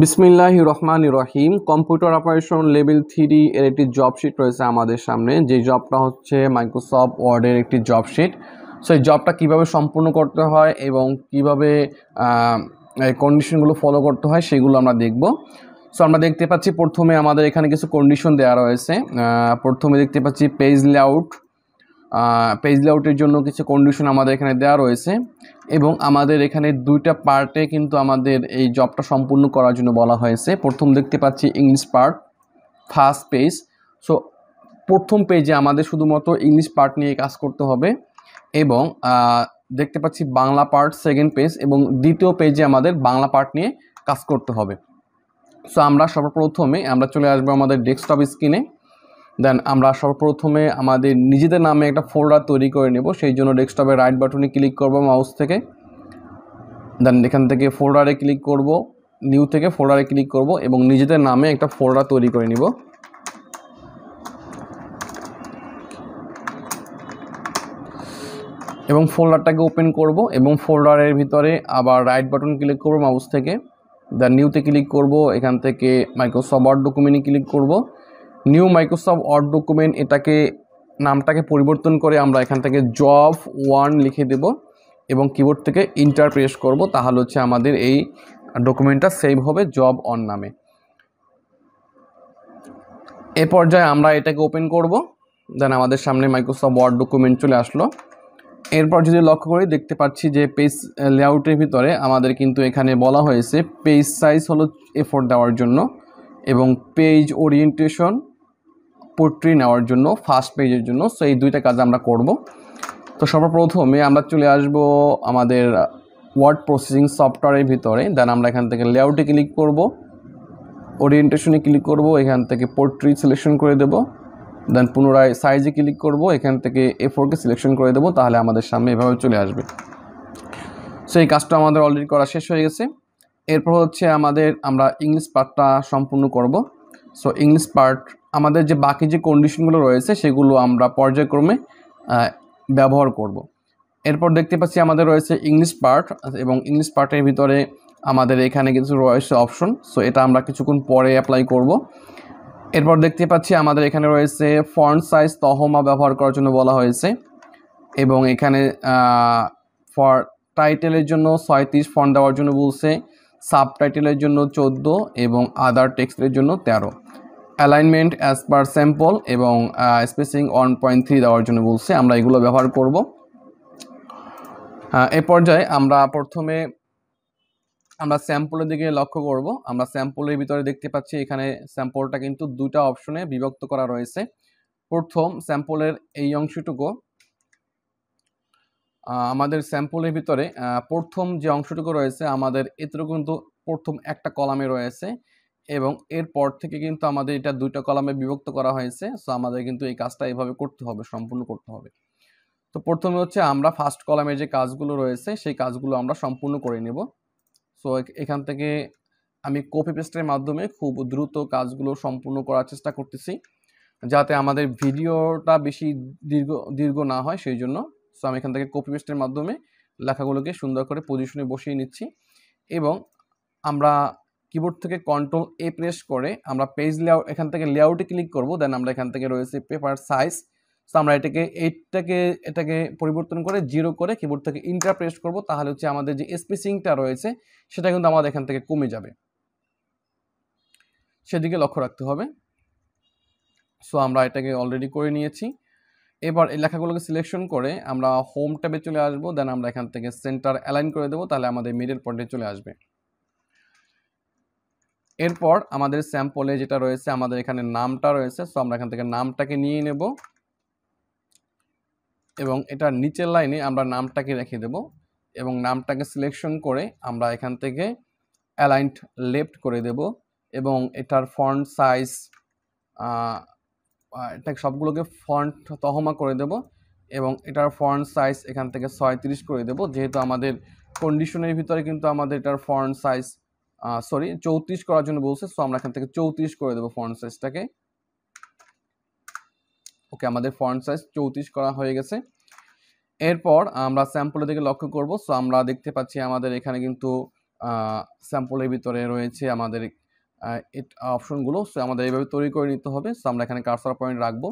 বিসমিল্লাহির রহমানির রহিম। Computer operation level 3 এর একটি জব শিট রয়েছে আমাদের সামনে। যে জবটা হচ্ছে মাইক্রোসফট ওয়ার্ডের একটি জব শিট। সো এই জবটা কীভাবে সম্পূর্ণ করতে হয় এবং কীভাবে এই কন্ডিশনগুলো ফলো করতে হয় সেগুলো আমরা দেখব। সো আমরা দেখতে পাচ্ছি প্রথমে আমাদের এখানে কিছু কন্ডিশন দেওয়া রয়েছে। প্রথমে দেখতে পাচ্ছি পেজ লেআউটের জন্য কিছু কন্ডিশন আমাদের এখানে দেওয়া রয়েছে এবং আমাদের এখানে দুইটা পার্টে কিন্তু আমাদের এই জবটা সম্পূর্ণ করার জন্য বলা হয়েছে। প্রথম দেখতে পাচ্ছি English part, first page. So প্রথম পেজে আমাদের শুধুমাত্র ইংলিশ পার্ট নিয়ে কাজ করতে হবে এবং দেখতে পাচ্ছি বাংলা পার্ট সেকেন্ড পেজ এবং দ্বিতীয় পেজে আমাদের বাংলা পার্ট নিয়ে কাজ করতে হবে। সো আমরা সর্বপ্রথমে আমরা চলে আসবো আমাদের ডেস্কটপ স্ক্রিনে। দেন আমরা সর্বপ্রথমে আমাদের নিজেদের নামে একটা ফোল্ডার তৈরি করে নেব। সেই জন্য ডেস্কটপের রাইট বাটনে ক্লিক করব মাউস থেকে। দেন এখান থেকে ফোল্ডারে ক্লিক করব, নিউ থেকে ফোল্ডারে ক্লিক করব এবং নিজেদের নামে একটা ফোল্ডার তৈরি করে নিব। এবং ফোল্ডারটাকে ওপেন করব এবং ফোল্ডারের ভিতরে আবার রাইট বাটন ক্লিক করব মাউস থেকে। দেন নিউতে ক্লিক করব, এখান থেকে মাইক্রোসফট ওয়ার্ড ডকুমেন্টে ক্লিক করব। নিউ মাইক্রোসফট ওয়ার্ড ডকুমেন্ট, এটাকে নামটাকে পরিবর্তন করে আমরা এখান থেকে জব 1 লিখে দেব এবং কিবোর্ড থেকে ইন্টার প্রেস করব। তাহলে হচ্ছে আমাদের এই ডকুমেন্টটা সেভ হবে জব 1 নামে। এ পর্যায়ে আমরা এটাকে ওপেন করব। দেন আমাদের সামনে মাইক্রোসফট ওয়ার্ড ডকুমেন্ট চলে আসলো। এরপর যদি লক্ষ্য করি দেখতে পাচ্ছি যে পেজ লেআউটের ভিতরে আমাদের কিন্তু এখানে বলা হয়েছে পেজ সাইজ হলো A4 দেওয়ার জন্য এবং পেজ ওরিয়েন্টেশন পোর্ট্রেট নেওয়ার জন্য ফার্স্ট পেজের জন্য। সো এই দুইটা কাজ আমরা করব। তো সর্বপ্রথমে আমরা চলে আসব আমাদের ওয়ার্ড প্রসেসিং সফটওয়্যারের ভিতরে। দেন আমরা এখান থেকে লেআউটে ক্লিক করব, ওরিয়েন্টেশনে ক্লিক করব, এখান থেকে পোর্ট্রেট সিলেকশন করে দেব। দেন পুনরায় সাইজে ক্লিক করব, এখান থেকে A4কে সিলেকশন করে দেব। তাহলে আমাদের সামনে এভাবে চলে আসবে। সো এই কাজটা আমাদের অলরেডি করা শেষ হয়ে গেছে। এরপর হচ্ছে আমরা ইংলিশ পার্টটা সম্পূর্ণ করব। সো ইংলিশ পার্ট আমাদের যে বাকি যে কন্ডিশনগুলো রয়েছে সেগুলো আমরা পর্যায়ক্রমে ব্যবহার করব। এরপর দেখতে পাচ্ছি আমাদের রয়েছে ইংলিশ পার্ট এবং ইংলিশ পার্টের ভিতরে আমাদের এখানে কিছু রয়েছে অপশন। সো এটা আমরা কিছুক্ষণ পরে অ্যাপ্লাই করব। এরপর দেখতে পাচ্ছি আমাদের এখানে রয়েছে ফন্ট সাইজ তহমা ব্যবহার করার জন্য বলা হয়েছে এবং এখানে ফর টাইটেলের জন্য 36 ফন্ট দেওয়ার জন্য বলছে, সাবটাইটেলের জন্য 14 এবং আদার টেক্সটের জন্য 13। অ্যালাইনমেন্ট অ্যাজ পার স্যাম্পল এবং স্পেসিং 1.3 দেওয়ার জন্য বলছে। আমরা এগুলো ব্যবহার করব। এ পর্যায়ে আমরা প্রথমে স্যাম্পলের দিকে লক্ষ্য করব। আমরা স্যাম্পলের ভিতরে দেখতে পাচ্ছি এখানে স্যাম্পলটা কিন্তু দুইটা অপশনে বিভক্ত করা রয়েছে। প্রথম স্যাম্পলের এই অংশটুকু আমাদের স্যাম্পলের ভিতরে প্রথম যে অংশটুকু রয়েছে আমাদের এতটুকু কিন্তু প্রথম একটা কলামে রয়েছে এবং এরপর থেকে কিন্তু আমাদের এটা দুইটা কলামে বিভক্ত করা হয়েছে। সো আমাদের কিন্তু এই কাজটা এইভাবে করতে হবে, সম্পূর্ণ করতে হবে। তো প্রথমে হচ্ছে আমরা ফার্স্ট কলামের যে কাজগুলো রয়েছে সেই কাজগুলো আমরা সম্পূর্ণ করে নেব। সো এখান থেকে আমি কপি পেস্টের মাধ্যমে খুব দ্রুত কাজগুলো সম্পূর্ণ করার চেষ্টা করতেছি যাতে আমাদের ভিডিওটা বেশি দীর্ঘ না হয় সেই জন্য। সো আমি এখান থেকে কপি পেস্টের মাধ্যমে লেখাগুলোকে সুন্দর করে পজিশনে বসিয়ে নিচ্ছি এবং আমরা কিবোর্ড থেকে Ctrl+A প্রেস করে আমরা পেজ লেআউট এখান থেকে লেআউটে ক্লিক করব। দেন আমরা এখান থেকে রয়েছে পেপার সাইজ। সো আমরা এটাকে পরিবর্তন করে 0 করে কিবোর্ড থেকে ইন্টার প্রেস করব। তাহলে হচ্ছে আমাদের যে স্পেসিংটা রয়েছে সেটা কিন্তু আমাদের এখান থেকে কমে যাবে, সেদিকে লক্ষ্য রাখতে হবে। সো আমরা এটাকে অলরেডি করে নিয়েছি। এবার এই লেখাগুলোকে সিলেকশন করে আমরা হোম ট্যাবে চলে আসব। দেন আমরা এখান থেকে সেন্টার অ্যালাইন করে দেবো, তাহলে আমাদের মিডল পয়েন্টে চলে আসবে। এরপর আমাদের স্যাম্পলে যেটা রয়েছে আমাদের এখানে নামটা রয়েছে। সো আমরা এখান থেকে নামটাকে নিয়ে নেব এবং এটার নিচের লাইনে আমরা নামটাকে রেখে দেব এবং নামটাকে সিলেকশন করে আমরা এখান থেকে অ্যালাইন্ড লেফট করে দেব এবং এটার ফন্ট সাইজ এটা সবগুলোকে ফন্ট তহমা করে দেব এবং এটার ফন্ট সাইজ এখান থেকে 36 করে দেব। যেহেতু আমাদের কন্ডিশনের ভিতরে কিন্তু আমাদের এটার ফন্ট সাইজ 34 করার জন্য বলছে। সো আমরা এখান থেকে 34 করে দেব ফন্ট সাইজটাকে। ওকে, আমাদের ফন্ট সাইজ 34 করা হয়ে গেছে। এরপর আমরা স্যাম্পলের দিকে লক্ষ্য করব। সো আমরা দেখতে পাচ্ছি আমাদের এখানে কিন্তু স্যাম্পলের ভিতরে রয়েছে আমাদের অপশনগুলো। সো আমাদের এইভাবে তৈরি করে নিতে হবে। সো আমরা এখানে কার্সর পয়েন্ট রাখবো।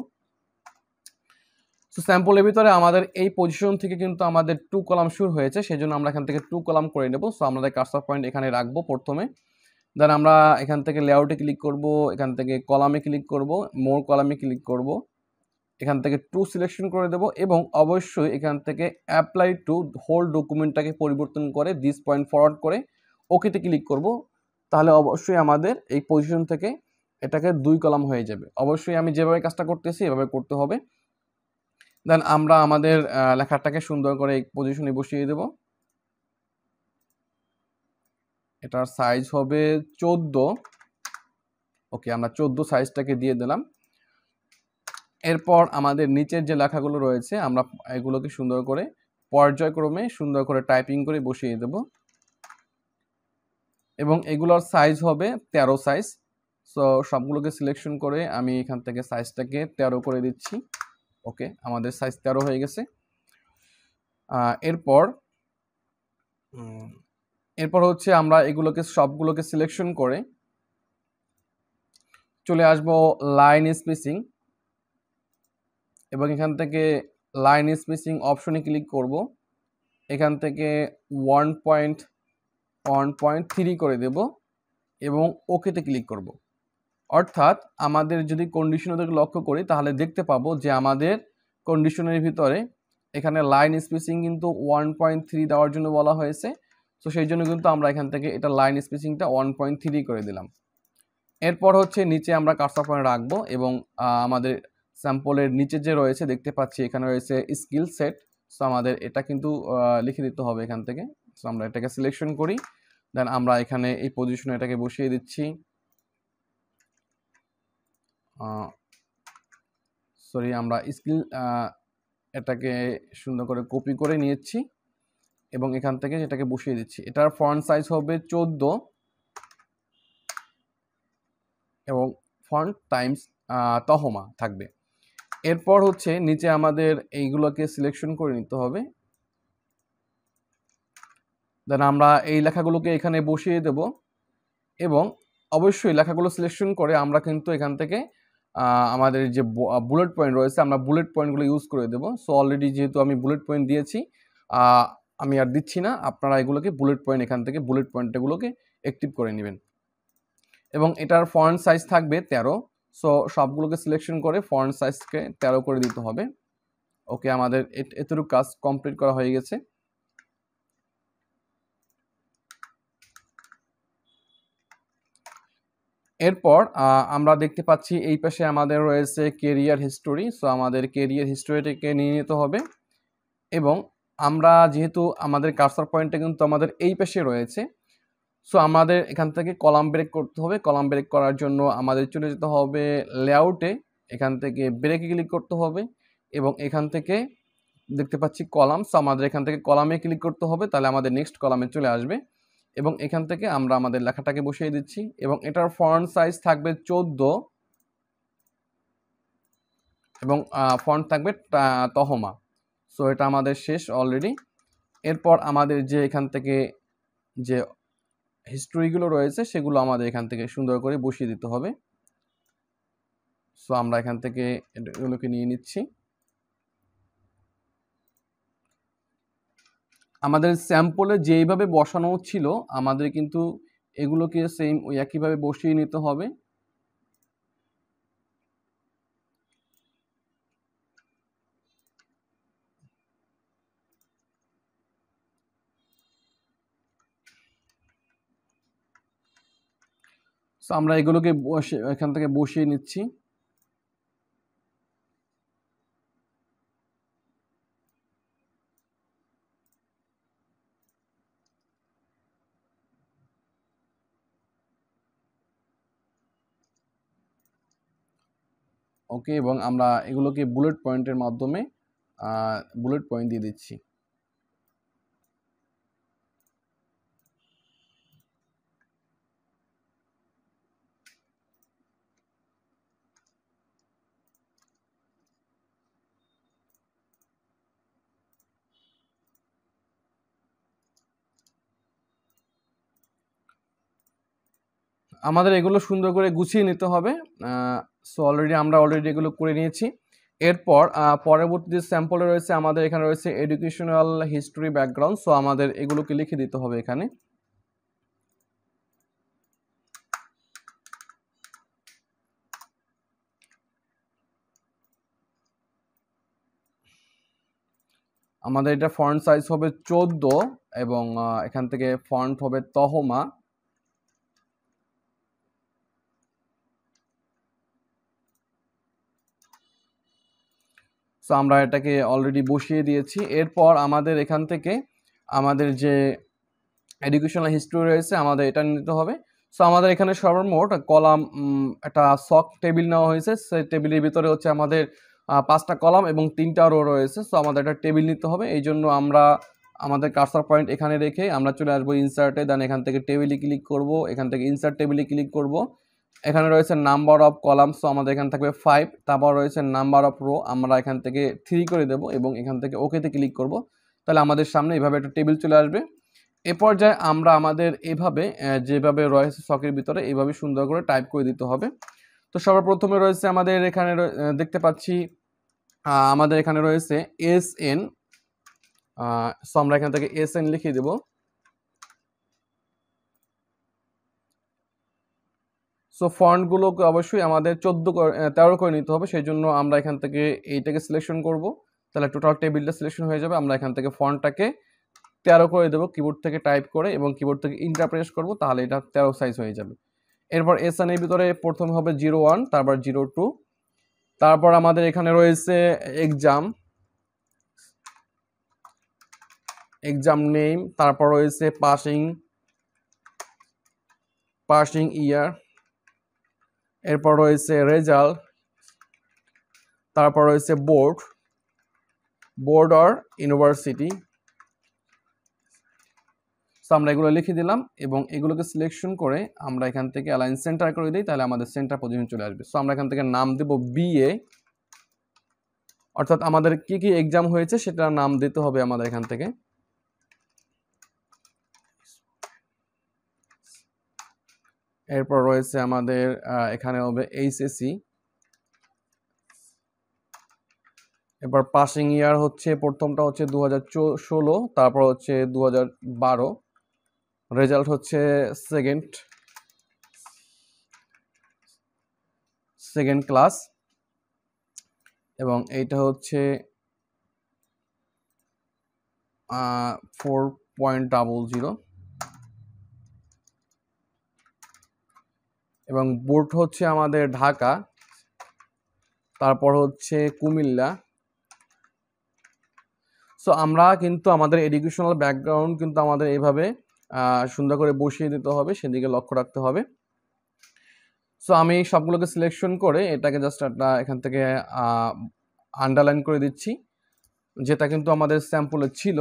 সো স্যাম্পলের ভিতরে আমাদের এই পজিশন থেকে কিন্তু আমাদের 2 কলাম শুরু হয়েছে, সেজন্য আমরা এখান থেকে 2 কলাম করে নেব। সো আমাদের কার্সর পয়েন্ট এখানে রাখবো প্রথমে। দেন আমরা এখান থেকে লেআউটে ক্লিক করব, এখান থেকে কলামে ক্লিক করব, মোর কলামে ক্লিক করব, এখান থেকে 2 সিলেকশন করে দেব এবং অবশ্যই এখান থেকে অ্যাপ্লাই টু হোল ডকুমেন্টটাকে পরিবর্তন করে দিস পয়েন্ট ফরওয়ার্ড করে ওকেতে ক্লিক করব। তাহলে অবশ্যই আমাদের এই পজিশন থেকে এটাকে 2 কলাম হয়ে যাবে। অবশ্যই আমি যেভাবে কাজটা করতেছি এভাবে করতে হবে। দেন আমরা আমাদের লেখাটাকে সুন্দর করে এই পজিশনে বসিয়ে দেব। এটার সাইজ হবে 14। ওকে, আমরা 14 সাইজটাকে দিয়ে দিলাম। এরপর আমাদের নিচের যে লেখাগুলো রয়েছে আমরা এগুলোকে সুন্দর করে পর্যায়ক্রমে সুন্দর করে টাইপিং করে বসিয়ে দেব এবং এগুলোর সাইজ হবে 13 সাইজ। সো সবগুলোকে সিলেকশন করে আমি এখান থেকে সাইজটাকে 13 করে দিচ্ছি। ওকে, আমাদের সাইজ 13 হয়ে গেছে। এরপর হচ্ছে আমরা এগুলোকে সবগুলোকে সিলেকশন করে চলে আসব লাইন স্পেসিং এবং এখান থেকে লাইন স্পেসিং অপশনে ক্লিক করব। এখান থেকে 1.3 করে দেব এবং ওকেতে ক্লিক করব। অর্থাৎ আমাদের যদি কন্ডিশনটাকে লক্ষ্য করি তাহলে দেখতে পাবো যে আমাদের কন্ডিশনের ভিতরে এখানে লাইন স্পেসিং কিন্তু 1.3 দেওয়ার জন্য বলা হয়েছে। তো সেই জন্য কিন্তু আমরা এখান থেকে এটা লাইন স্পেসিংটা 1.3 করে দিলাম। এরপর হচ্ছে নিচে আমরা কার্সর পয়েন্ট রাখবো এবং আমাদের স্যাম্পলের নিচে যে রয়েছে দেখতে পাচ্ছি এখানে রয়েছে স্কিল সেট। সো আমাদের এটা কিন্তু লিখে দিতে হবে এখান থেকে। সো আমরা এটাকে সিলেকশন করি, দেন আমরা এখানে এই পজিশনে এটাকে বসিয়ে দিচ্ছি। সরি, আমরা স্কিল এটাকে সুন্দর করে কপি করে নিয়েছি এবং এখান থেকে এটাকে বসিয়ে দিচ্ছি। এটার ফন্ট সাইজ হবে 14 এবং ফন্ট টাইমস তহমা থাকবে। এরপর হচ্ছে নিচে আমাদের এইগুলোকে সিলেকশন করে নিতে হবে। দেন আমরা এই লেখাগুলোকে এখানে বসিয়ে দেব এবং অবশ্যই লেখাগুলো সিলেকশন করে আমরা কিন্তু এখান থেকে আমাদের যে বুলেট পয়েন্ট রয়েছে আমরা বুলেট পয়েন্টগুলো ইউজ করে দেব। সো অলরেডি যেহেতু আমি বুলেট পয়েন্ট দিয়েছি, আমি আর দিচ্ছি না। আপনারা এগুলোকে বুলেট পয়েন্ট এখান থেকে বুলেট পয়েন্টগুলোকে অ্যাক্টিভ করে নেবেন এবং এটার ফন্ট সাইজ থাকবে 13। সো সবগুলোকে সিলেকশন করে ফন্ট সাইজকে 13 করে দিতে হবে। ওকে, আমাদের এতটুকু কাজ কমপ্লিট করা হয়ে গেছে। এরপর আমরা দেখতে পাচ্ছি এই পাশে আমাদের রয়েছে কেরিয়ার হিস্টোরি। সো আমাদের কেরিয়ার হিস্টোরিটাকে নিয়ে নিতে হবে এবং আমরা যেহেতু আমাদের কার্সর পয়েন্টটা কিন্তু আমাদের এই পাশে রয়েছে, সো আমাদের এখান থেকে কলাম ব্রেক করতে হবে। কলাম ব্রেক করার জন্য আমাদের চলে যেতে হবে লেআউটে, এখান থেকে ব্রেকে ক্লিক করতে হবে এবং এখান থেকে দেখতে পাচ্ছি কলাম। সো আমাদের এখান থেকে কলামে ক্লিক করতে হবে, তাহলে আমাদের নেক্সট কলামে চলে আসবে এবং এখান থেকে আমরা আমাদের লেখাটাকে বসিয়ে দিচ্ছি এবং এটার ফন্ট সাইজ থাকবে 14 এবং ফন্ট থাকবে তহমা। সো এটা আমাদের শেষ অলরেডি। এরপর আমাদের যে এখান থেকে যে হিস্ট্রিগুলো রয়েছে সেগুলো আমাদের এখান থেকে সুন্দর করে বসিয়ে দিতে হবে। সো আমরা এখান থেকে এগুলোকে নিয়ে নিচ্ছি। আমাদের স্যাম্পলে যেইভাবে বসানো ছিল আমাদের কিন্তু এগুলোকে সেম ওই একইভাবে বসিয়ে নিতে হবে। সো আমরা এগুলোকে এখান থেকে বসিয়ে নিচ্ছি। ওকে, এবং আমরা এগুলোকে বুলেট পয়েন্টের মাধ্যমে বুলেট পয়েন্ট দিয়ে দিচ্ছি। আমাদের এগুলো সুন্দর করে গুছিয়ে নিতে হবে। সো আমরা অলরেডি এগুলো করে নিয়েছি। এরপর পরবর্তী যে স্যাম্পলে রয়েছে আমাদের এখানে রয়েছে এডুকেশনাল হিস্ট্রি ব্যাকগ্রাউন্ড। সো আমাদের এগুলোকে লিখে দিতে হবে এখানে। আমাদের এটা ফন্ট সাইজ হবে 14 এবং এখান থেকে ফন্ট হবে তহমা। সো আমরা এটাকে অলরেডি বসিয়ে দিয়েছি। এরপর আমাদের এখান থেকে আমাদের যে এডুকেশনাল হিস্ট্রি রয়েছে আমাদের এটা নিতে হবে। সো আমাদের এখানে সর্বমোট কলাম একটা সক টেবিল নেওয়া হয়েছে। সেই টেবিলের ভিতরে হচ্ছে আমাদের 5টা কলাম এবং 3টা রো রয়েছে। সো আমাদের একটা টেবিল নিতে হবে। এই জন্য আমরা আমাদের কার্সর পয়েন্ট এখানে রেখে আমরা চলে আসবো ইনসার্টে। দেন এখান থেকে টেবিলে ক্লিক করব, এখান থেকে ইনসার্ট টেবিলে ক্লিক করব। এখানে রয়েছে নাম্বার অফ কলাম, সো আমাদের এখানে থাকবে 5। তারপর রয়েছে নাম্বার অফ রো, আমরা এখান থেকে 3 করে দেব এবং এখান থেকে ওকেতে ক্লিক করব। তাহলে আমাদের সামনে এভাবে একটা টেবিল চলে আসবে। এ পর্যায়ে আমরা আমাদের এভাবে যেভাবে রয়েছে সকের ভিতরে এইভাবে সুন্দর করে টাইপ করে দিতে হবে। তো সর্বপ্রথমে রয়েছে আমাদের এখানে দেখতে পাচ্ছি আমাদের এখানে রয়েছে SN। সো আমরা এখান থেকে SN লিখে দেব। সো ফন্টগুলোকে অবশ্যই আমাদের 13 করে নিতে হবে। সেই জন্য আমরা এখান থেকে এইটাকে সিলেকশন করব। তাহলে টোটাল টেবিলটা সিলেকশন হয়ে যাবে। আমরা এখান থেকে ফন্টটাকে 13 করে দেবো কিবোর্ড থেকে টাইপ করে এবং কিবোর্ড থেকে ইন্টার প্রেস করবো, তাহলে এটা 13 সাইজ হয়ে যাবে। এরপর SN এর ভিতরে প্রথমে হবে 01, তারপর 02, তারপর আমাদের এখানে রয়েছে এক্সাম নেম, তারপর রয়েছে পাসিং ইয়ার, এরপর রয়েছে রেজাল্ট, তারপর রয়েছে বোর্ড অর ইউনিভার্সিটি। সো আমরা এগুলো লিখে দিলাম এবং এগুলোকে সিলেকশন করে আমরা এখান থেকে অ্যালাইন সেন্টার করে দিই, তাহলে আমাদের সেন্টার পজিশন চলে আসবে। সো আমরা এখান থেকে নাম দেব BA, অর্থাৎ আমাদের কি কি এক্সাম হয়েছে সেটা নাম দিতে হবে আমাদের এখান থেকে। এরপর রয়েছে আমাদের এখানে হবে HSC। এরপর পাসিং ইয়ার হচ্ছে প্রথমটা হচ্ছে 2016, তারপর হচ্ছে 2012, রেজাল্ট হচ্ছে সেকেন্ড ক্লাস এবং এইটা হচ্ছে 4.00 এবং বোর্ড হচ্ছে আমাদের ঢাকা, তারপর হচ্ছে কুমিল্লা। সো আমরা কিন্তু আমাদের এডুকেশনাল ব্যাকগ্রাউন্ড কিন্তু আমাদের এইভাবে সুন্দর করে বসিয়ে দিতে হবে, সেদিকে লক্ষ্য রাখতে হবে। সো আমি সবগুলোকে সিলেকশন করে এটাকে জাস্ট একটা এখান থেকে আন্ডারলাইন করে দিচ্ছি, যেটা কিন্তু আমাদের স্যাম্পলে ছিল।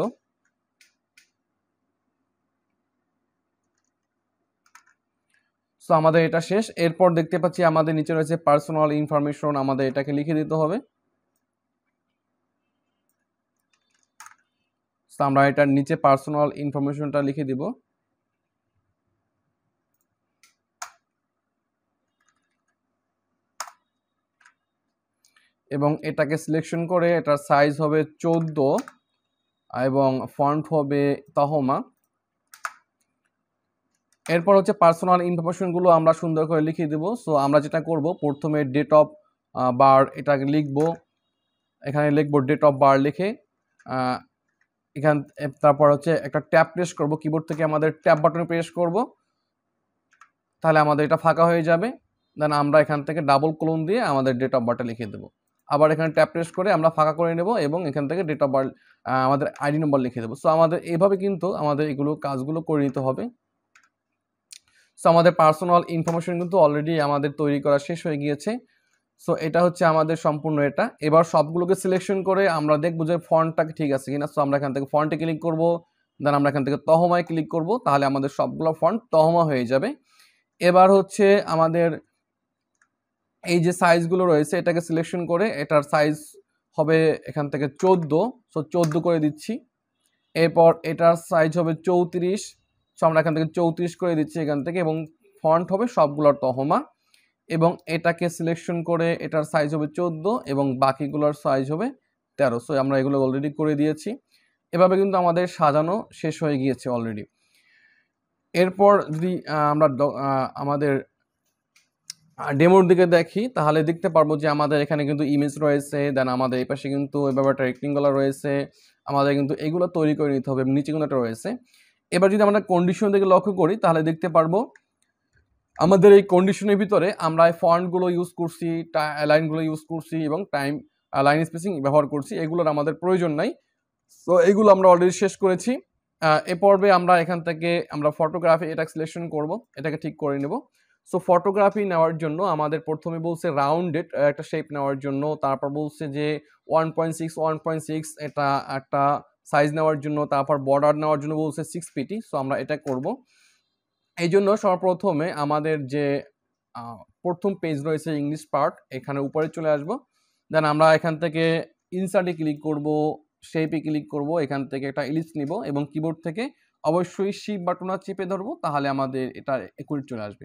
সো আমাদের এটা শেষ। এরপর দেখতে পাচ্ছি আমাদের নিচে রয়েছে পার্সোনাল ইনফরমেশন, আমাদের এটাকে লিখে দিতে হবে। সো আমরা এটার নিচে পার্সোনাল ইনফরমেশনটা লিখে দিব। এবং এটাকে সিলেকশন করে এটার সাইজ হবে 14 এবং ফন্ট হবে তহমা। এরপর হচ্ছে পার্সোনাল ইনফরমেশনগুলো আমরা সুন্দর করে লিখে দেব। সো আমরা যেটা করব, প্রথমে ডেট অফ বার্থ এটাকে লিখব, এখানে লিখব ডেট অফ বার্থ লিখে তারপর হচ্ছে একটা ট্যাব প্রেস করব, কিবোর্ড থেকে আমাদের ট্যাব বাটনে প্রেস করব, তাহলে আমাদের এটা ফাঁকা হয়ে যাবে। দেন আমরা এখান থেকে ডাবল কোলন দিয়ে আমাদের ডেট অফ বার্থটা লিখে দেবো। আবার এখানে ট্যাব প্রেস করে আমরা ফাঁকা করে নেব এবং এখান থেকে ডেট অফ বার্থ আমাদের আইডি নম্বর লিখে দেবো। সো আমাদের এইভাবে কিন্তু আমাদের এগুলো কাজগুলো করে নিতে হবে। সো আমাদের পার্সোনাল ইনফরমেশন কিন্তু অলরেডি আমাদের তৈরি করা শেষ হয়ে গিয়েছে। সো এটা হচ্ছে আমাদের সম্পূর্ণ এটা। এবার সবগুলোকে সিলেকশন করে আমরা দেখবো যে ফন্টটা ঠিক আছে কিনা। সো আমরা এখান থেকে ফন্টে ক্লিক করব, দেন আমরা এখান থেকে তহমায় ক্লিক করব, তাহলে আমাদের সবগুলো ফন্ট তহমা হয়ে যাবে। এবার হচ্ছে আমাদের এই যে সাইজগুলো রয়েছে এটাকে সিলেকশন করে এটার সাইজ হবে এখান থেকে 14, সো 14 করে দিচ্ছি। এরপর এটার সাইজ হবে 34, সো আমরা এখান থেকে 34 করে দিচ্ছি এখান থেকে এবং ফন্ট হবে সবগুলোর তহমা, এবং এটাকে সিলেকশন করে এটার সাইজ হবে 14 এবং বাকিগুলোর সাইজ হবে 13। সো আমরা এগুলো অলরেডি করে দিয়েছি। এভাবে কিন্তু আমাদের সাজানো শেষ হয়ে গিয়েছে অলরেডি। এরপর যদি আমরা আমাদের ডেমোর দিকে দেখি তাহলে দেখতে পারবো যে আমাদের এখানে কিন্তু ইমেজ রয়েছে, দেন আমাদের এই পাশে কিন্তু এভাবে একটা রেক্টেঙ্গুলার রয়েছে, আমাদের কিন্তু এগুলো তৈরি করে নিতে হবে, নিচে কিন্তু একটা রয়েছে। এবার যদি আমরা কন্ডিশন দিকে লক্ষ্য করি তাহলে দেখতে পারবো আমাদের এই কন্ডিশনের ভিতরে আমরা ফন্টগুলো ইউজ করছি, লাইনগুলো ইউজ করছি এবং টাইম লাইন স্পেসিং ব্যবহার করছি, এগুলোর আমাদের প্রয়োজন নাই। সো এগুলো আমরা অলরেডি শেষ করেছি। এ পর্বে আমরা এখান থেকে আমরা ফটোগ্রাফি এটা সিলেকশন করব, এটাকে ঠিক করে নেব। সো ফটোগ্রাফি নেওয়ার জন্য আমাদের প্রথমে বলছে রাউন্ডেড একটা শেপ নেওয়ার জন্য, তারপর বলছে যে 1.6 এটা একটা সাইজ নেওয়ার জন্য, তারপর বর্ডার নেওয়ার জন্য বলছে 6 পিটি। সো আমরা এটা করব। এই জন্য সর্বপ্রথমে আমাদের যে প্রথম পেজ রয়েছে ইংলিশ পার্ট, এখানে উপরে চলে আসব। দেন আমরা এখান থেকে ইনসার্টে ক্লিক করব, শেপে ক্লিক করব, এখান থেকে একটা ইলিপস নিব এবং কিবোর্ড থেকে অবশ্যই শিফট বাটন চেপে ধরবো, তাহলে আমাদের এটা একুরেট চলে আসবে।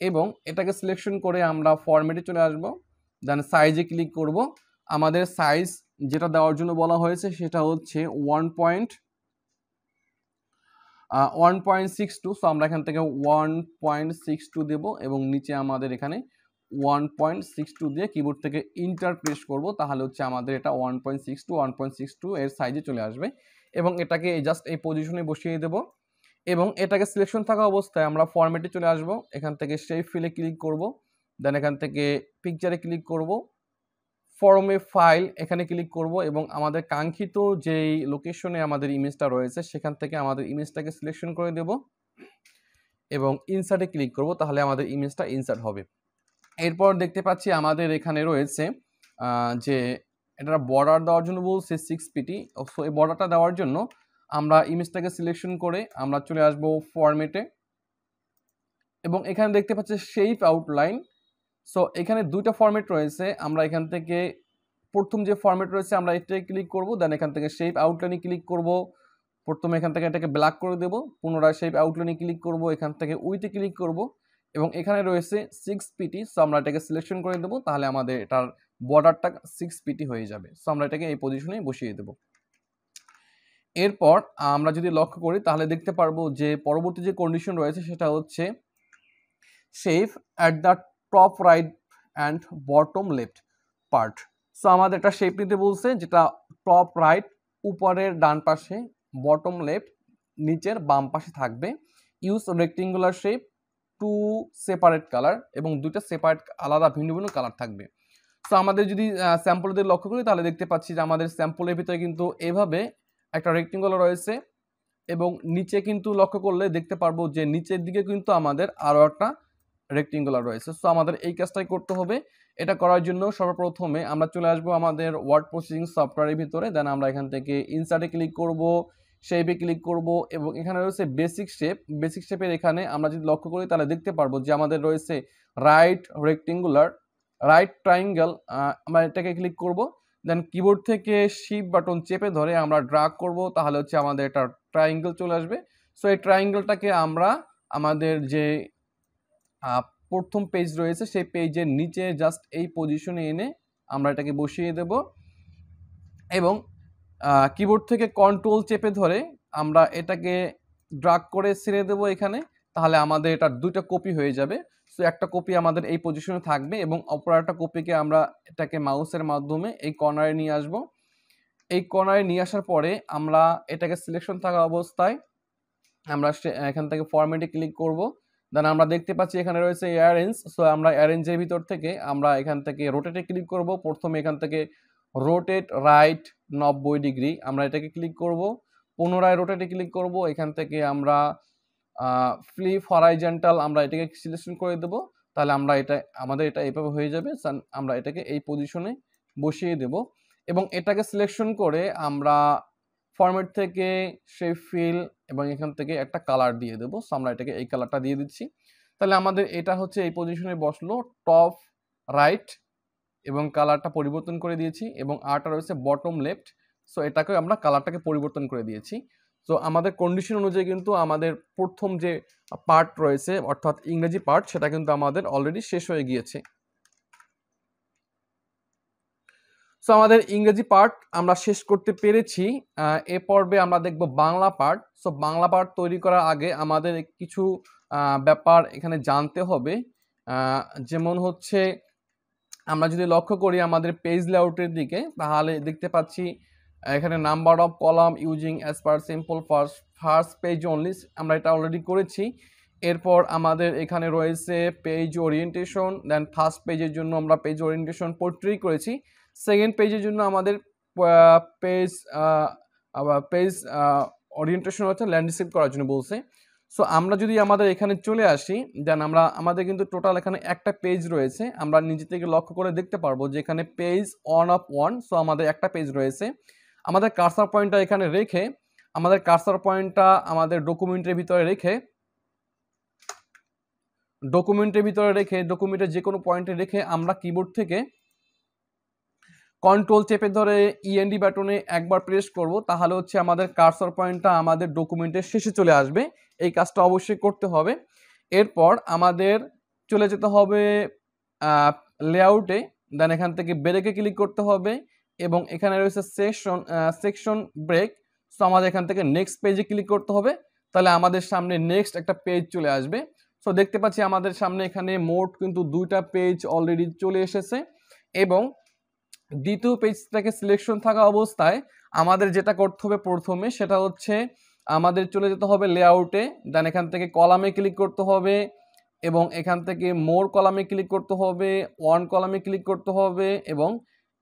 এবং এটাকে সিলেকশন করে আমরা ফরম্যাটে চলে আসব, দেন সাইজে ক্লিক করব। আমাদের সাইজ যেটা দেওয়ার জন্য বলা হয়েছে সেটা হচ্ছে 1.62। সো আমরা এখান থেকে 1.62 দেব এবং নিচে আমাদের এখানে 1.62 দিয়ে কিবোর্ড থেকে ইন্টার প্রেস করব, তাহলে হচ্ছে আমাদের এটা 1.62 এর সাইজে চলে আসবে। এবং এটাকে জাস্ট এই পজিশনে বসিয়ে দেব এবং এটাকে সিলেকশন থাকা অবস্থায় আমরা ফরম্যাটে চলে আসব, এখান থেকে শেপ ফিলে ক্লিক করব, দেন এখান থেকে পিকচারে ক্লিক করব, ফরমে ফাইল এখানে ক্লিক করব এবং আমাদের কাঙ্ক্ষিত যেই লোকেশনে আমাদের ইমেজটা রয়েছে সেখান থেকে আমাদের ইমেজটাকে সিলেকশন করে দেব এবং ইনসার্টে ক্লিক করব, তাহলে আমাদের ইমেজটা ইনসার্ট হবে। এরপর দেখতে পাচ্ছি আমাদের এখানে রয়েছে যে এটা বর্ডার দেওয়ার জন্য বলছে 6 পিটি। সো এই বর্ডারটা দেওয়ার জন্য আমরা ইমেজটাকে সিলেকশন করে আমরা চলে আসব ফরম্যাটে এবং এখানে দেখতে পাচ্ছি শেপ আউটলাইন। সো এখানে দুইটা ফরম্যাট রয়েছে, আমরা এখান থেকে প্রথম যে ফরম্যাট রয়েছে আমরা এটাই ক্লিক করব, দেন এখান থেকে শেপ আউটলাইনে ক্লিক করব, প্রথমে এখান থেকে এটাকে ব্ল্যাক করে দেব, পুনরায় শেপ আউটলাইনে ক্লিক করব, এখান থেকে উইথে ক্লিক করব এবং এখানে রয়েছে 6 পিটি। সো আমরা এটাকে সিলেকশন করে দেব, তাহলে আমাদের এটার বর্ডারটা 6 পিটি হয়ে যাবে। সো আমরা এটাকে এই পজিশনে বসিয়ে দেব। এরপর আমরা যদি লক্ষ্য করি তাহলে দেখতে পারবো যে পরবর্তী যে কন্ডিশন রয়েছে সেটা হচ্ছে shape at the top right and bottom left part. So আমাদের একটা শেপ নিতে বলছে যেটা টপ রাইট উপরের ডান পাশে, বটম লেফট নিচের বাম পাশে থাকবে। Use rectangular shape, 2 separate colour এবং দুইটা সেপারেট আলাদা ভিন্ন ভিন্ন কালার থাকবে। সো আমাদের যদি স্যাম্পলদের লক্ষ্য করি তাহলে দেখতে পাচ্ছি যে আমাদের স্যাম্পলের ভিতরে কিন্তু এভাবে একটা রেক্টেঙ্গুলার রয়েছে এবং নিচে কিন্তু লক্ষ্য করলে দেখতে পারবো যে নিচের দিকে কিন্তু আমাদের আরও একটা রেক্টেঙ্গুলার রয়েছে। সো আমাদের এই কাজটাই করতে হবে। এটা করার জন্য সর্বপ্রথমে আমরা চলে আসবো আমাদের ওয়ার্ড প্রসেসিং সফটওয়্যারের ভিতরে, দেন আমরা এখান থেকে ইনসার্টে ক্লিক করব, শেপে ক্লিক করব এবং এখানে রয়েছে বেসিক শেপ। বেসিক শেপের এখানে আমরা যদি লক্ষ্য করি তাহলে দেখতে পারবো যে আমাদের রয়েছে রাইট রেক্টেঙ্গুলার, রাইট ট্রায়াঙ্গেল। আমরা এটাকে ক্লিক করব, দেন কিবোর্ড থেকে শিফট বাটন চেপে ধরে আমরা ড্র্যাগ করব, তাহলে হচ্ছে আমাদের একটা ট্রায়াঙ্গেল চলে আসবে। সো এই ট্রায়াঙ্গেলটাকে আমরা আমাদের যে প্রথম পেজ রয়েছে সেই পেজের নিচে জাস্ট এই পজিশনে এনে আমরা এটাকে বসিয়ে দেব এবং কিবোর্ড থেকে কন্ট্রোল চেপে ধরে আমরা এটাকে ড্র্যাগ করে ছেড়ে দেব এখানে, তাহলে আমাদের এটা দুইটা কপি হয়ে যাবে। সো একটা কপি আমাদের এই পজিশনে থাকবে এবং অপর একটা কপিকে আমরা এটাকে মাউসের মাধ্যমে এই কর্নারে নিয়ে আসব। এই কর্নারে নিয়ে আসার পরে আমরা এটাকে সিলেকশন থাকা অবস্থায় আমরা এখান থেকে ফরম্যাটে ক্লিক করব, দেন আমরা দেখতে পাচ্ছি এখানে রয়েছে অ্যারেঞ্জ। সো আমরা অ্যারেঞ্জের ভিতর থেকে আমরা এখান থেকে রোটেটে ক্লিক করব। প্রথমে এখান থেকে রোটেট রাইট 90 ডিগ্রি আমরা এটাকে ক্লিক করব, পুনরায় রোটেটে ক্লিক করব, এখান থেকে আমরা ফ্লিপ হরাইজন্টাল আমরা এটাকে সিলেকশন করে দেব, তাহলে আমরা আমাদের এটা এইভাবে হয়ে যাবে। আমরা এটাকে এই পজিশনে বসিয়ে দেব এবং এটাকে সিলেকশন করে আমরা ফরম্যাট থেকে শেপ ফিল এবং এখান থেকে একটা কালার দিয়ে দেবো। সো আমরা এটাকে এই কালারটা দিয়ে দিচ্ছি, তাহলে আমাদের এটা হচ্ছে এই পজিশনে বসলো টপ রাইট এবং কালারটা পরিবর্তন করে দিয়েছি এবং আরটা রয়েছে বটম লেফট। সো এটাকে আমরা কালারটাকে পরিবর্তন করে দিয়েছি। সো আমাদের কন্ডিশন অনুযায়ী কিন্তু আমাদের প্রথম যে পার্ট রয়েছে অর্থাৎ ইংরেজি পার্ট সেটা কিন্তু আমাদের অলরেডি শেষ হয়ে গিয়েছে। সো আমাদের ইংরেজি পার্ট আমরা শেষ করতে পেরেছি। এ পর্বে আমরা দেখব Bangla part. So Bangla part তৈরি করার আগে আমাদের কিছু ব্যাপার এখানে জানতে হবে। যেমন হচ্ছে আমরা যদি লক্ষ্য করি আমাদের পেজ লেআউটের দিকে, তাহলে দেখতে পাচ্ছি এখানে number of column using as per simple first page only, আমরা এটা অলরেডি করেছি। এরপর আমাদের এখানে রয়েছে পেজ ওরিয়েন্টেশন, দেন ফার্স্ট পেজের জন্য আমরা পেজ ওরিয়েন্টেশন পোর্ট্রেই করেছি। সেকেন্ড পেজের জন্য আমাদের পেজ পেজ ওরিয়েন্টেশন হচ্ছে ল্যান্ডস্কেপ করার জন্য বলছে। সো আমরা যদি আমাদের এখানে চলে আসি, দেন আমাদের কিন্তু টোটাল এখানে একটা পেজ রয়েছে। আমরা নিজে থেকে লক্ষ্য করে দেখতে পারবো যে এখানে পেজ 1 অফ 1। সো আমাদের একটা পেজ রয়েছে। আমাদের কার্সার পয়েন্টটা এখানে রেখে আমাদের ডকুমেন্টের ভিতরে রেখে ডকুমেন্টের যে কোনো পয়েন্টে রেখে আমরা কিবোর্ড থেকে কন্ট্রোল চেপে ধরে ইএনডি বাটনে একবার প্রেস করব, তাহলে হচ্ছে আমাদের কার্সর পয়েন্টটা আমাদের ডকুমেন্টের শেষে চলে আসবে। এই কাজটা অবশ্যই করতে হবে। এরপর আমাদের চলে যেতে হবে লেআউটে, দেন এখান থেকে ব্রেকে ক্লিক করতে হবে এবং এখানে রয়েছে সেকশন ব্রেক। সো আমাদের এখান থেকে নেক্সট পেজে ক্লিক করতে হবে, তাহলে আমাদের সামনে নেক্সট একটা পেজ চলে আসবে। সো দেখতে পাচ্ছি আমাদের সামনে এখানে মোট কিন্তু 2টা পেজ অলরেডি চলে এসেছে এবং দ্বিতীয় পেজটাকে সিলেকশন থাকা অবস্থায় আমাদের যেটা করতে হবে প্রথমে সেটা হচ্ছে আমাদের চলে যেতে হবে লেআউটে, দেন এখান থেকে কলামে ক্লিক করতে হবে এবং এখান থেকে মোর কলামে ক্লিক করতে হবে, ওয়ান কলামে ক্লিক করতে হবে এবং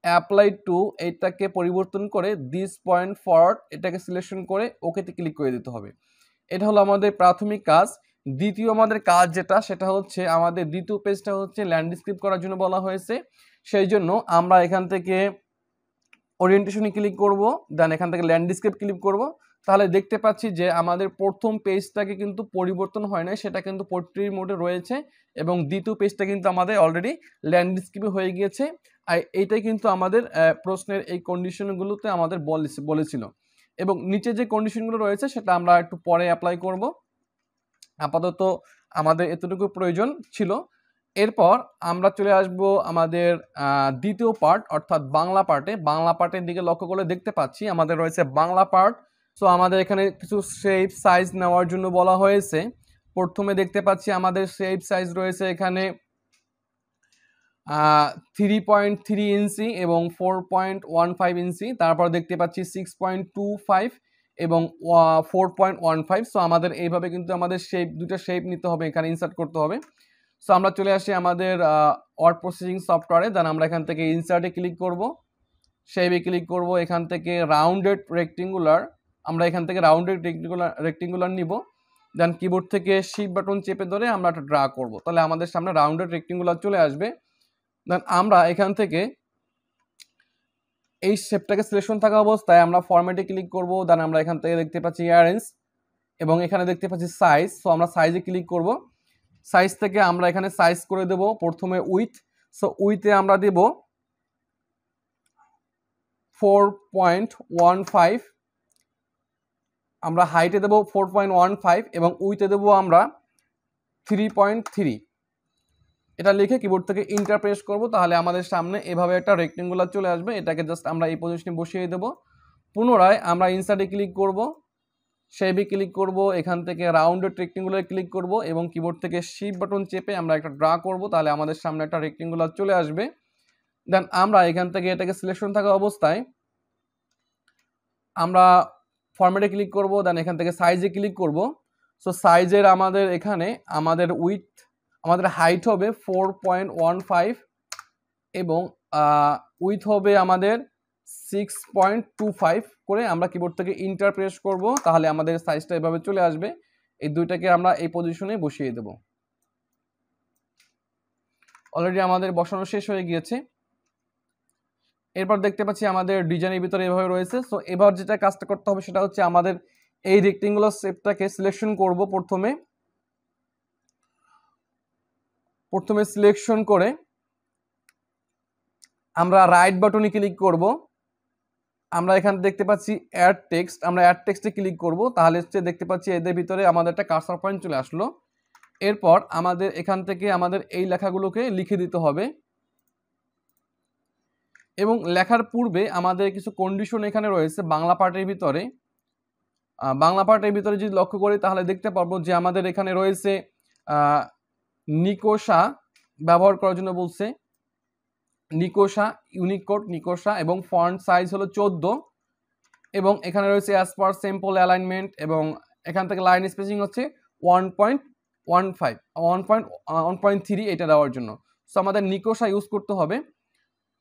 অ্যাপ্লাই টু এইটাকে পরিবর্তন করে দিস পয়েন্ট ফরওয়ার্ড এটাকে সিলেকশন করে ওকেতে ক্লিক করে দিতে হবে। এটা হলো আমাদের প্রাথমিক কাজ। দ্বিতীয় আমাদের কাজ সেটা হচ্ছে আমাদের দ্বিতীয় পেজটা হচ্ছে ল্যান্ডস্কেপ করার জন্য বলা হয়েছে। সেই জন্য আমরা এখান থেকে ওরিয়েন্টেশনে ক্লিক করব, দেন এখান থেকে ল্যান্ডস্কেপ ক্লিক করব। তাহলে দেখতে পাচ্ছি যে আমাদের প্রথম পেজটাকে কিন্তু পরিবর্তন হয় না, সেটা কিন্তু পোর্ট্রেট মোডে রয়েছে এবং দ্বিতীয় পেজটা কিন্তু আমাদের অলরেডি ল্যান্ডস্কেপে হয়ে গিয়েছে। আর এইটাই কিন্তু আমাদের প্রশ্নের এই কন্ডিশনগুলোতে আমাদের বলেছিল এবং নিচে যে কন্ডিশনগুলো রয়েছে সেটা আমরা একটু পরে অ্যাপ্লাই করব। আপাতত আমাদের এতটুকু প্রয়োজন ছিল। এরপর আমরা চলে আসব আমাদের দ্বিতীয় পার্ট অর্থাৎ বাংলা পার্টের দিকে লক্ষ্য করে দেখতে পাচ্ছি আমাদের রয়েছে বাংলা পার্ট। সো আমাদের এখানে কিছু শেপ সাইজ নেওয়ার জন্য বলা হয়েছে। প্রথমে দেখতে পাচ্ছি আমাদের শেপ সাইজ রয়েছে এখানে 3.3 ইঞ্চি এবং 4.15 ইঞ্চি, তারপর দেখতে পাচ্ছি 6.25 এবং 4.15। সো আমাদের এইভাবে কিন্তু আমাদের দুটো শেপ নিতে হবে, এখানে ইনসার্ট করতে হবে। সো আমরা চলে আসি আমাদের ওয়ার্ড প্রসেসিং সফটওয়্যারে, দেন আমরা এখান থেকে ইনসার্টে ক্লিক করব, শেপে ক্লিক করব, এখান থেকে রাউন্ডেড রেক্টেঙ্গুলার, আমরা এখান থেকে রাউন্ডেড রেক্টেঙ্গুলার নিব, দেন কিবোর্ড থেকে শিফট বাটন চেপে ধরে আমরা একটা ড্রা করব, তাহলে আমাদের সামনে রাউন্ডেড রেক্টেঙ্গুলার চলে আসবে। দেন আমরা এখান থেকে এই শেপটাকে সিলেকশন থাকা অবস্থায় আমরা ফরম্যাটে ক্লিক করব, দেন আমরা এখান থেকে দেখতে পাচ্ছি অ্যারেঞ্জ এবং এখানে দেখতে পাচ্ছি সাইজ। সো আমরা সাইজে ক্লিক করব, সাইজ থেকে আমরা এখানে সাইজ করে দেব প্রথমে উইথ। সো উইথে আমরা দেব 4.15, আমরা হাইটে দেব 4.15 এবং উইথে দেব আমরা 3.3। এটা লিখে কিবোর্ড থেকে ইন্টার প্রেস করব, তাহলে আমাদের সামনে এভাবে একটা রেক্টেঙ্গুলার চলে আসবে। এটাকে জাস্ট আমরা এই পজিশনে বসিয়ে দেব। পুনরায় আমরা ইনসার্টে ক্লিক করব, শেপে ক্লিক করব, এখান থেকে রাউন্ডেড রেক্টেঙ্গুলার ক্লিক করব এবং কিবোর্ড থেকে শিফট বাটন চেপে আমরা একটা ড্রা করব, তাহলে আমাদের সামনে একটা রেক্টেঙ্গুলার চলে আসবে। দেন আমরা এখান থেকে এটাকে সিলেকশন থাকা অবস্থায় আমরা ফরম্যাটে ক্লিক করব, দেন এখান থেকে সাইজে ক্লিক করব। সো সাইজের আমাদের এখানে আমাদের হাইট হবে 4.15 এবং উইথ হবে আমাদের 6.25 করে আমরা কিবোর্ড থেকে ইন্টার প্রেস করব, তাহলে আমাদের সাইজটা এভাবে চলে আসবে। এই দুইটাকে আমরা এই পজিশনে বসিয়ে দেব। অলরেডি আমাদের বসানো শেষ হয়ে গিয়েছে। এরপর দেখতে পাচ্ছি আমাদের ডিজাইনের ভিতরে এভাবে রয়েছে। সো এবার যেটা কাজটা করতে হবে সেটা হচ্ছে আমাদের এই রেক্টেঙ্গুলার শেপটাকে সিলেকশন করব। প্রথমে সিলেকশন করে আমরা রাইট বাটনে ক্লিক করব, আমরা এখানে দেখতে পাচ্ছি অ্যাড টেক্সট, আমরা অ্যাড টেক্সটে ক্লিক করব, তাহলে হচ্ছে দেখতে পাচ্ছি এদের ভিতরে আমাদের একটা কার্সর পয়েন্ট চলে আসলো। এরপর আমাদের এখান থেকে আমাদের এই লেখাগুলোকে লিখে দিতে হবে এবং লেখার পূর্বে আমাদের কিছু কন্ডিশন এখানে রয়েছে বাংলা পার্টের ভিতরে। বাংলা পার্টের ভিতরে যদি লক্ষ্য করি তাহলে দেখতে পারবো যে আমাদের এখানে রয়েছে নিকোশা ব্যবহার করার জন্য বলছে, নিকোশা, ইউনিকোড নিকোশা, এবং ফন্ট সাইজ হলো 14, এবং এখানে রয়েছে অ্যাজ পার সিম্পল অ্যালাইনমেন্ট, এবং এখান থেকে লাইন স্পেসিং হচ্ছে 1.3 এটা দেওয়ার জন্য। সো আমাদের নিকোশা ইউজ করতে হবে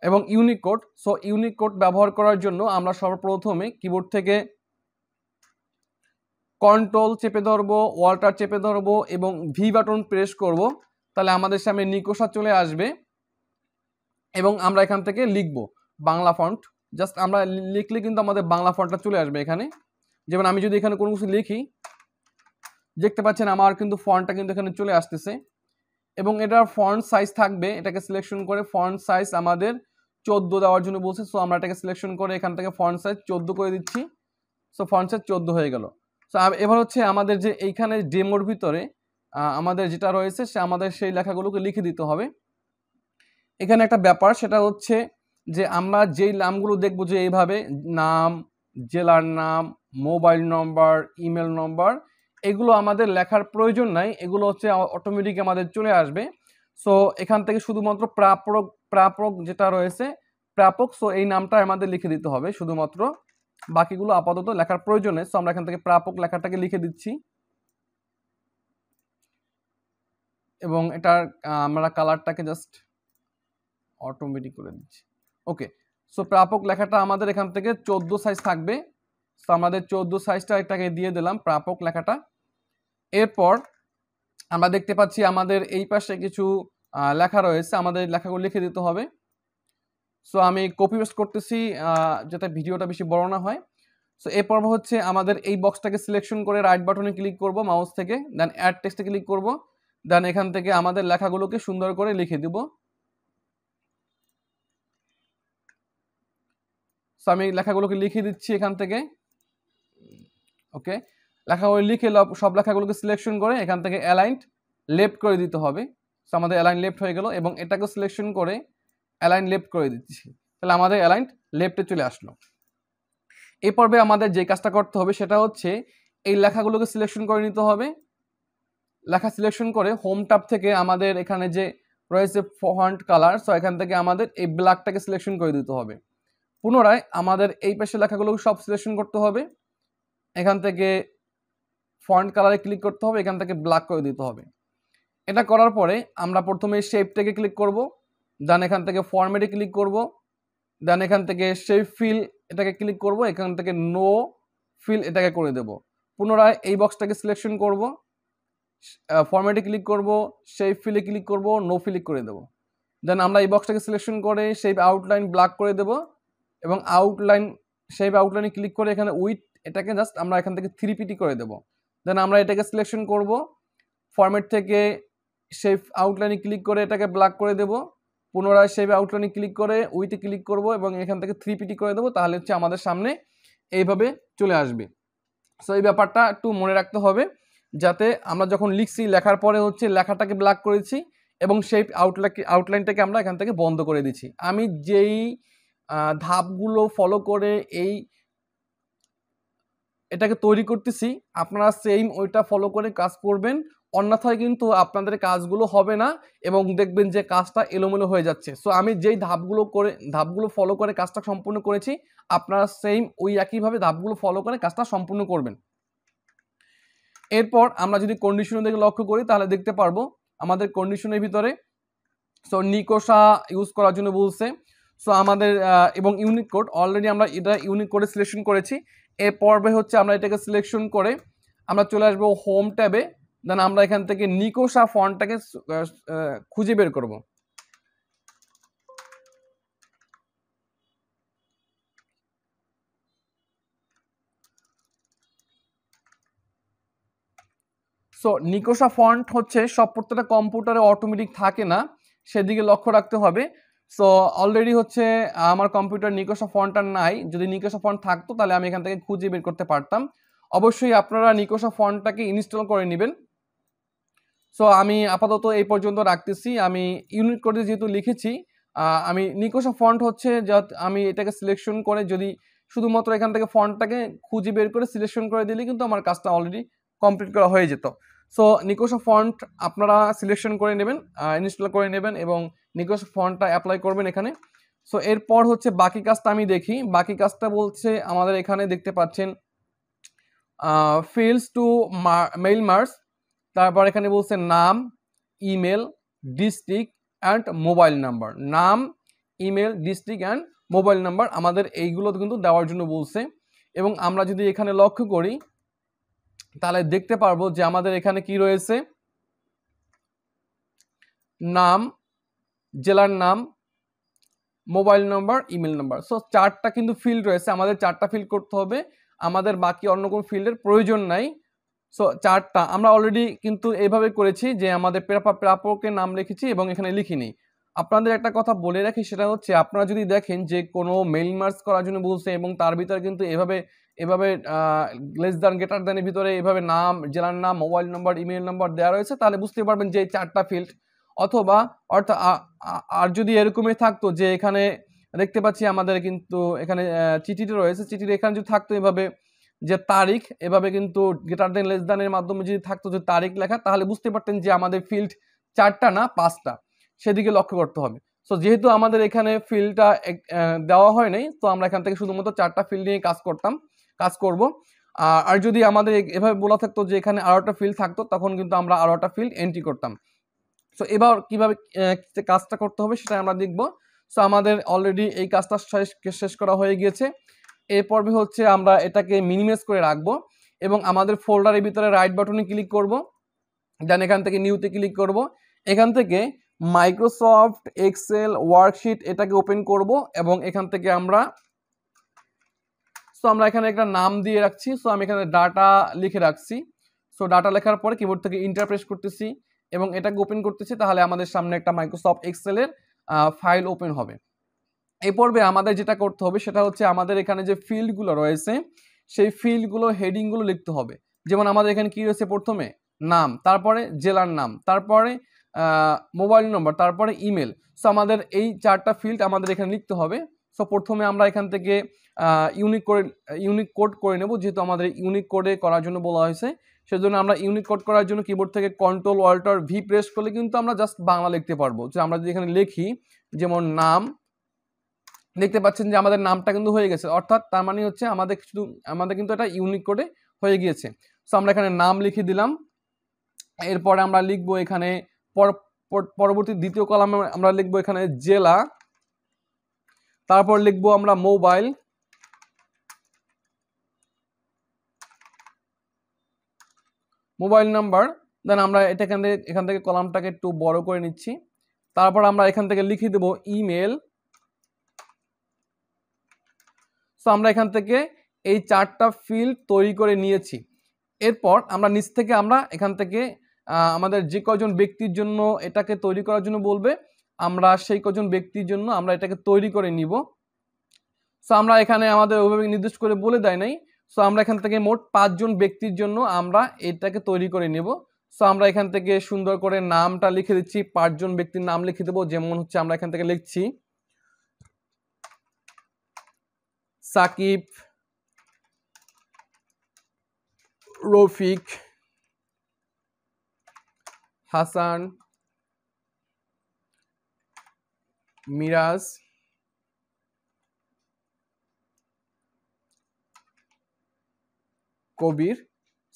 এবং ইউনিকোড। সো ইউনিকোড ব্যবহার করার জন্য আমরা সর্বপ্রথমে কিবোর্ড থেকে কন্ট্রোল চেপে ধরবো, ওয়াল্টার চেপে ধরবো এবং ভি বাটন প্রেস করব, তাহলে আমাদের সামনে নিকোশা চলে আসবে এবং আমরা এখান থেকে লিখব বাংলা ফন্ট। জাস্ট আমরা লিখলে কিন্তু আমাদের বাংলা ফন্টটা চলে আসবে এখানে। যেমন আমি যদি এখানে কোনো কিছু লিখি, দেখতে পাচ্ছেন আমার কিন্তু ফন্টটা কিন্তু এখানে চলে আসতেছে এবং এটার ফন্ট সাইজ থাকবে, এটাকে সিলেকশন করে ফন্ট সাইজ আমাদের 14 দেওয়ার জন্য বলছে। সো আমরা এটাকে সিলেকশন করে এখান থেকে ফন্ট সাইজ 14 করে দিচ্ছি। সো ফন্ট সাইজ 14 হয়ে গেল। সো এবার হচ্ছে আমাদের যে এইখানে ডেমোর ভিতরে আমাদের যেটা রয়েছে সে আমাদের সেই লেখাগুলোকে লিখে দিতে হবে। এখানে একটা ব্যাপার, সেটা হচ্ছে যে আমরা যেই নামগুলো দেখবো যে এইভাবে নাম, জেলার নাম, মোবাইল নম্বর, ইমেল নম্বর, এগুলো আমাদের লেখার প্রয়োজন নাই, এগুলো হচ্ছে অটোমেটিক আমাদের চলে আসবে। সো এখান থেকে শুধুমাত্র প্রাপক যেটা রয়েছে প্রাপক, সো এই নামটা আমাদের লিখে দিতে হবে শুধুমাত্র, বাকিগুলো আপাতত লেখার প্রয়োজন নেই। সো আমরা এখান থেকে প্রাপক লেখাটাকে লিখে দিচ্ছি এবং এটার আমরা কালারটাকে জাস্ট অটোমেটিক করে দিচ্ছি। ওকে, সো প্রাপক লেখাটা আমাদের এখান থেকে 14 সাইজ থাকবে। সো আমাদের 14 সাইজটা এটাকে দিয়ে দিলাম প্রাপক লেখাটা। এরপর আমরা দেখতে পাচ্ছি আমাদের এই পাশে কিছু লেখা রয়েছে, আমাদের লেখাগুলো লিখে দিতে হবে। সো আমি কপি পেস্ট করতেছি যাতে ভিডিওটা বেশি বড় না হয়। সো এরপর হচ্ছে আমাদের এই বক্সটাকে সিলেকশন করে রাইট বাটনে ক্লিক করব মাউস থেকে, দেন অ্যাড টেক্সটে ক্লিক করব, দেন এখান থেকে আমাদের লেখাগুলোকে সুন্দর করে লিখে দিব। সো আমি লেখাগুলোকে লিখে দিচ্ছি এখান থেকে। ওকে, লেখাগুলো লিখে সব লেখাগুলোকে সিলেকশন করে এখান থেকে অ্যালাইন্ড লেফট করে দিতে হবে। সো আমাদের অ্যালাইন লেফট হয়ে গেল এবং এটাকে সিলেকশন করে অ্যালাইন লেফট করে দিচ্ছি, তাহলে আমাদের অ্যালাইন লেফটে চলে আসলো। এই পর্বে আমাদের যে কাজটা করতে হবে সেটা হচ্ছে এই লেখাগুলোকে সিলেকশন করে নিতে হবে। লেখা সিলেকশন করে হোম ট্যাব থেকে আমাদের এখানে যে রয়েছে ফন্ট কালার, সো এখান থেকে আমাদের এই ব্ল্যাকটাকে সিলেকশন করে দিতে হবে। পুনরায় আমাদের এই পাশে লেখাগুলো সব সিলেকশন করতে হবে, এখান থেকে ফন্ট কালারে ক্লিক করতে হবে, এখান থেকে ব্ল্যাক করে দিতে হবে। এটা করার পরে আমরা প্রথমে শেপটাকে ক্লিক করব, দেন এখান থেকে ফরম্যাটে ক্লিক করব, দেন এখান থেকে শেপ ফিল এটাকে ক্লিক করব, এখান থেকে নো ফিল এটাকে করে দেব। পুনরায় এই বক্সটাকে সিলেকশন করব, ফরম্যাটে ক্লিক করব, শেপ ফিলে ক্লিক করব, নো ফিল করে দেব। দেন আমরা এই বক্সটাকে সিলেকশন করে শেপ আউটলাইন ব্ল্যাক করে দেব এবং আউটলাইন শেপ আউটলাইনে ক্লিক করে এখানে উইথ এটাকে জাস্ট আমরা এখান থেকে 3pt করে দেব। দেন আমরা এটাকে সিলেকশন করব, ফরম্যাট থেকে শেপ আউটলাইনে ক্লিক করে এটাকে ব্ল্যাক করে দেব, পুনরায় শেপ আউটলাইনে ক্লিক করে উইথে ক্লিক করব এবং এখান থেকে 3pt করে দেব, তাহলে হচ্ছে আমাদের সামনে এইভাবে চলে আসবে। সো এই ব্যাপারটা একটু মনে রাখতে হবে, যাতে আমরা যখন লিখছি লেখার পরে হচ্ছে লেখাটাকে ব্ল্যাক করেছি এবং সেই আউটলাইনটাকে আমরা এখান থেকে বন্ধ করে দিচ্ছি। আমি যেই ধাপগুলো ফলো করে এটাকে তৈরি করতেছি, আপনারা সেম ওইটা ফলো করে কাজ করবেন, অন্যথায় কিন্তু আপনাদের কাজগুলো হবে না এবং দেখবেন যে কাজটা এলোমেলো হয়ে যাচ্ছে। সো আমি যেই ধাপগুলো ফলো করে কাজটা সম্পূর্ণ করেছি, আপনারা সেম ওই একইভাবে ধাপগুলো ফলো করে কাজটা সম্পূর্ণ করবেন। এরপর আমরা যদি কন্ডিশনের দিকে লক্ষ্য করি তাহলে দেখতে পারবো আমাদের কন্ডিশনের ভিতরে সো নিকোশা ইউজ করার জন্য বলছে। সো আমাদের এবং ইউনিকোড অলরেডি আমরা এটা ইউনিকোডে সিলেকশন করেছি। এর পর্বে হচ্ছে আমরা এটাকে সিলেকশন করে আমরা চলে আসবো হোম ট্যাবে, দেন আমরা এখান থেকে নিকোশা ফন্টটাকে খুঁজে বের করব। সো নিকোশা ফন্ট হচ্ছে সব প্রত্যেকটা কম্পিউটারে অটোমেটিক থাকে না, সেদিকে লক্ষ্য রাখতে হবে। সো অলরেডি হচ্ছে আমার কম্পিউটার নিকোশা ফন্টটা নাই। যদি নিকোশা ফন্ট থাকতো তাহলে আমি এখান থেকে খুঁজে বের করতে পারতাম। অবশ্যই আপনারা নিকোশা ফন্টটাকে ইনস্টল করে নেবেন। সো আমি আপাতত এই পর্যন্ত রাখতেছি। আমি ইউনিকোডে যেহেতু লিখেছি, আমি নিকোশা ফন্ট হচ্ছে আমি এটাকে সিলেকশন করে যদি শুধুমাত্র এখান থেকে ফন্টটাকে খুঁজে বের করে সিলেকশন করে দিলেই কিন্তু আমার কাজটা অলরেডি কমপ্লিট করা হয়ে যেত। সো নিকোশা ফন্ট আপনারা সিলেকশন করে নেবেন, ইনস্টল করে নেবেন এবং নিকোশা ফন্টটা অ্যাপ্লাই করবেন এখানে। সো এরপর হচ্ছে বাকি কাজটা আমি দেখি। বাকি কাজটা বলছে আমাদের এখানে দেখতে পাচ্ছেন ফিল্ডস টু মেইল মার্জ, তারপর এখানে বলছে নাম, email, district and mobile number. নাম, email, district and mobile number আমাদের এইগুলো কিন্তু দেওয়ার জন্য বলছে। এবং আমরা যদি এখানে লক্ষ্য করি তাহলে দেখতে পারবো যে আমাদের এখানে কি রয়েছে, নাম, জেলার নাম, mobile number, email number. So চারটা কিন্তু ফিল্ড রয়েছে, আমাদের চারটা ফিল্ড করতে হবে, আমাদের বাকি অন্য কোনো ফিল্ডের প্রয়োজন নাই। সো চারটা আমরা অলরেডি কিন্তু এইভাবে করেছি যে আমাদের প্রাপকের নাম লিখেছি এবং এখানে লিখিনি। আপনাদের একটা কথা বলে রাখি, সেটা হচ্ছে আপনারা যদি দেখেন যে কোনো মেইল মার্জ করার জন্য বলছে এবং তার ভিতরে কিন্তু এভাবে এভাবে লেস দ্যান গ্রেটার দ্যানের ভিতরে এভাবে নাম, জেলার নাম, মোবাইল নাম্বার, ইমেল নাম্বার দেওয়া রয়েছে, তাহলে বুঝতে পারবেন যে এই চারটা ফিল্ড। অথবা অর্থাৎ আর যদি এরকমই থাকতো যে এখানে দেখতে পাচ্ছি আমাদের কিন্তু এখানে চিঠিটা রয়েছে, চিঠির এখানে যদি থাকতো এভাবে যে তারিখ, এভাবে কিন্তু গ্রেটার দেন লেস দ্যানের মাধ্যমে যদি থাকতো যে তারিখ লেখা, তাহলে বুঝতে পারতেন যে আমাদের ফিল্ড চারটা না পাঁচটা, সেদিকে লক্ষ্য করতে হবে। সো যেহেতু আমাদের এখানে ফিল্ডটা দেওয়া হয় নাই, তো আমরা এখান থেকে শুধুমাত্র চারটা ফিল্ড নিয়ে কাজ করব। আর যদি আমাদের এভাবে বলা থাকতো যে এখানে আরো একটা ফিল্ড থাকতো, তখন কিন্তু আমরা আরো একটা ফিল্ড এন্ট্রি করতাম। সো এবার কিভাবে কাজটা করতে হবে সেটা আমরা দেখব। সো আমাদের অলরেডি এই কাজটা শেষ করা হয়ে গিয়েছে। এই পর্বে হচ্ছে আমরা এটাকে মিনিমাইজ করে রাখবো এবং আমাদের ফোল্ডারের ভিতরে রাইট বাটনে ক্লিক করব, দেন এখান থেকে নিউতে ক্লিক করব। এখান থেকে মাইক্রোসফট এক্সেল ওয়ার্কশিট এটাকে ওপেন করব এবং এখান থেকে আমরা এখানে একটা নাম দিয়ে রাখছি। সো আমি এখানে ডাটা লিখে রাখছি। সো ডাটা লেখার পরে কিবোর্ড থেকে এন্টার প্রেস করতেছি এবং এটাকে ওপেন করতেছি, তাহলে আমাদের সামনে একটা মাইক্রোসফট এক্সেলের ফাইল ওপেন হবে। এই পর্বে আমাদের যেটা করতে হবে সেটা হচ্ছে আমাদের এখানে যে ফিল্ডগুলো রয়েছে সেই ফিল্ডগুলো হেডিংগুলো লিখতে হবে। যেমন আমাদের এখানে কি রয়েছে, প্রথমে নাম, তারপরে জেলার নাম, তারপরে মোবাইল নম্বর, তারপরে ইমেল। সো আমাদের এই চারটা ফিল্ড আমাদের এখানে লিখতে হবে। সো প্রথমে আমরা এখান থেকে ইউনিক কোড করে নেব, যেহেতু আমাদের ইউনিক কোডে করার জন্য বলা হয়েছে। সেজন্য আমরা ইউনিক কোড করার জন্য কিবোর্ড থেকে কন্ট্রোল অল্টার ভি প্রেস করলে কিন্তু আমরা জাস্ট বাংলা লিখতে পারবো। যে আমরা যদি এখানে লিখি যেমন নাম, দেখতে পাচ্ছেন যে আমাদের নামটা কিন্তু হয়ে গেছে, অর্থাৎ তার মানে হচ্ছে আমাদের কিন্তু এটা ইউনিক কোডে হয়ে গিয়েছে। সো আমরা এখানে নাম লিখে দিলাম। এরপরে আমরা লিখবো এখানে পরবর্তী দ্বিতীয় কলামে আমরা লিখবো এখানে জেলা, তারপর লিখবো আমরা মোবাইল নাম্বার। দেন আমরা এখান থেকে কলামটাকে একটু বড় করে নিচ্ছি। তারপর আমরা এখান থেকে লিখে দেবো ইমেল। সো আমরা এখান থেকে এই চারটা ফিল্ড তৈরি করে নিয়েছি। এরপর আমরা নিচ থেকে এখান থেকে আমাদের যে কজন ব্যক্তির জন্য এটাকে তৈরি করার জন্য বলবে, আমরা সেই কজন ব্যক্তির জন্য আমরা এটাকে তৈরি করে নিব। সো আমরা এখানে আমাদের ওইভাবে নির্দিষ্ট করে বলে দেয় নাই। সো আমরা এখান থেকে মোট 5 জন ব্যক্তির জন্য আমরা এটাকে তৈরি করে নেব। সো আমরা এখান থেকে সুন্দর করে নামটা লিখে দিচ্ছি, 5 জন ব্যক্তির নাম লিখে দেবো। যেমন হচ্ছে আমরা এখান থেকে লিখছি সাকিব, রফিক, হাসান, মিরাজ, কবির।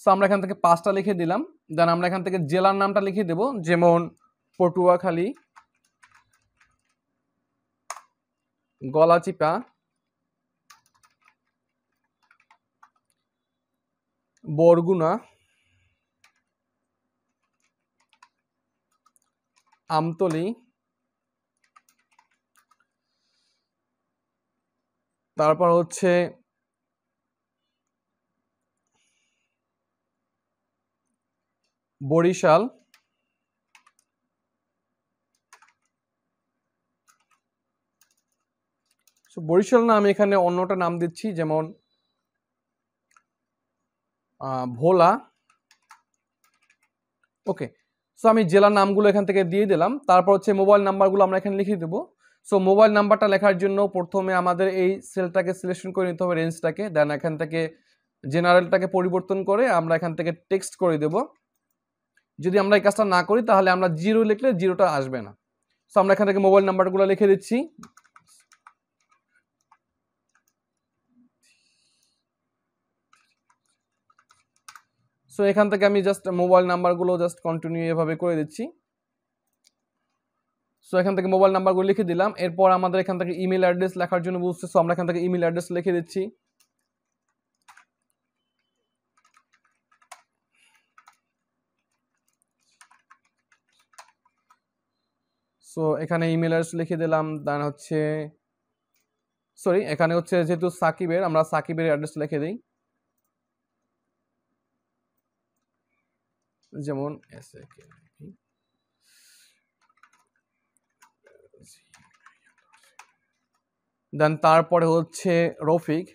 সো আমরা এখান থেকে 5টা লিখে দিলাম। দেন আমরা এখান থেকে জেলার নামটা লিখে দেব, যেমন পটুয়াখালী, গলাচিপা, বরগুনা, আমতলী, তারপর হচ্ছে বরিশাল, সো বরিশাল না, আমি এখানে অন্যটা নাম দিচ্ছি, যেমন ভোলা। ওকে, সো আমি জেলার নামগুলো এখান থেকে দিয়ে দিলাম। তারপর হচ্ছে মোবাইল নাম্বারগুলো আমরা এখানে লিখে দেবো। সো মোবাইল নাম্বারটা লেখার জন্য প্রথমে আমাদের এই সেলটাকে সিলেকশন করে নিতে হবে, রেঞ্জটাকে। দেন এখান থেকে জেনারেলটাকে পরিবর্তন করে আমরা এখান থেকে টেক্সট করে দেব। যদি আমরা এই কাজটা না করি তাহলে আমরা 0 লিখলে 0টা আসবে না। সো আমরা এখান থেকে মোবাইল নাম্বারগুলো লিখে দিচ্ছি। সো এখান থেকে আমি জাস্ট মোবাইল নাম্বারগুলো জাস্ট কন্টিনিউ এভাবে করে দিচ্ছি। সো এখান থেকে মোবাইল নাম্বারগুলো লিখে দিলাম। এরপর আমাদের এখান থেকে ইমেল অ্যাড্রেস লেখার জন্য বলছে, সো আমরা এখান থেকে ইমেল অ্যাড্রেস লিখে দিচ্ছি। সো এখানে ইমেল অ্যাড্রেস লিখে দিলাম। দেন হচ্ছে সরি, এখানে হচ্ছে যেহেতু সাকিবের, আমরা সাকিবের অ্যাড্রেস লিখে দিই, যেমন দেন তারপরে হচ্ছে রফিক,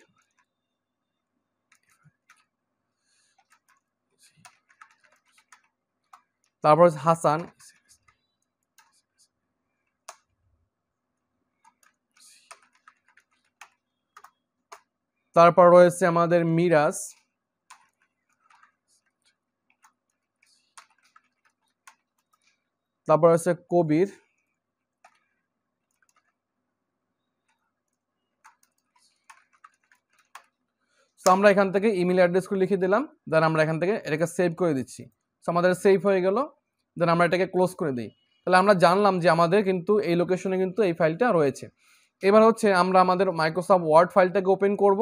তারপর হাসান, তারপর রয়েছে আমাদের মিরাজ, তারপর হচ্ছে কবির, সো আমরা এখান থেকে ইমেল অ্যাড্রেসগুলো লিখে দিলাম। দেন আমরা এখান থেকে এটাকে সেভ করে দিচ্ছি। সো আমাদের সেভ হয়ে গেল। দেন আমরা এটাকে ক্লোজ করে দিই। তাহলে আমরা জানলাম যে আমাদের কিন্তু এই লোকেশনে কিন্তু এই ফাইলটা রয়েছে। এবার হচ্ছে আমরা আমাদের মাইক্রোসফট ওয়ার্ড ফাইলটাকে ওপেন করব।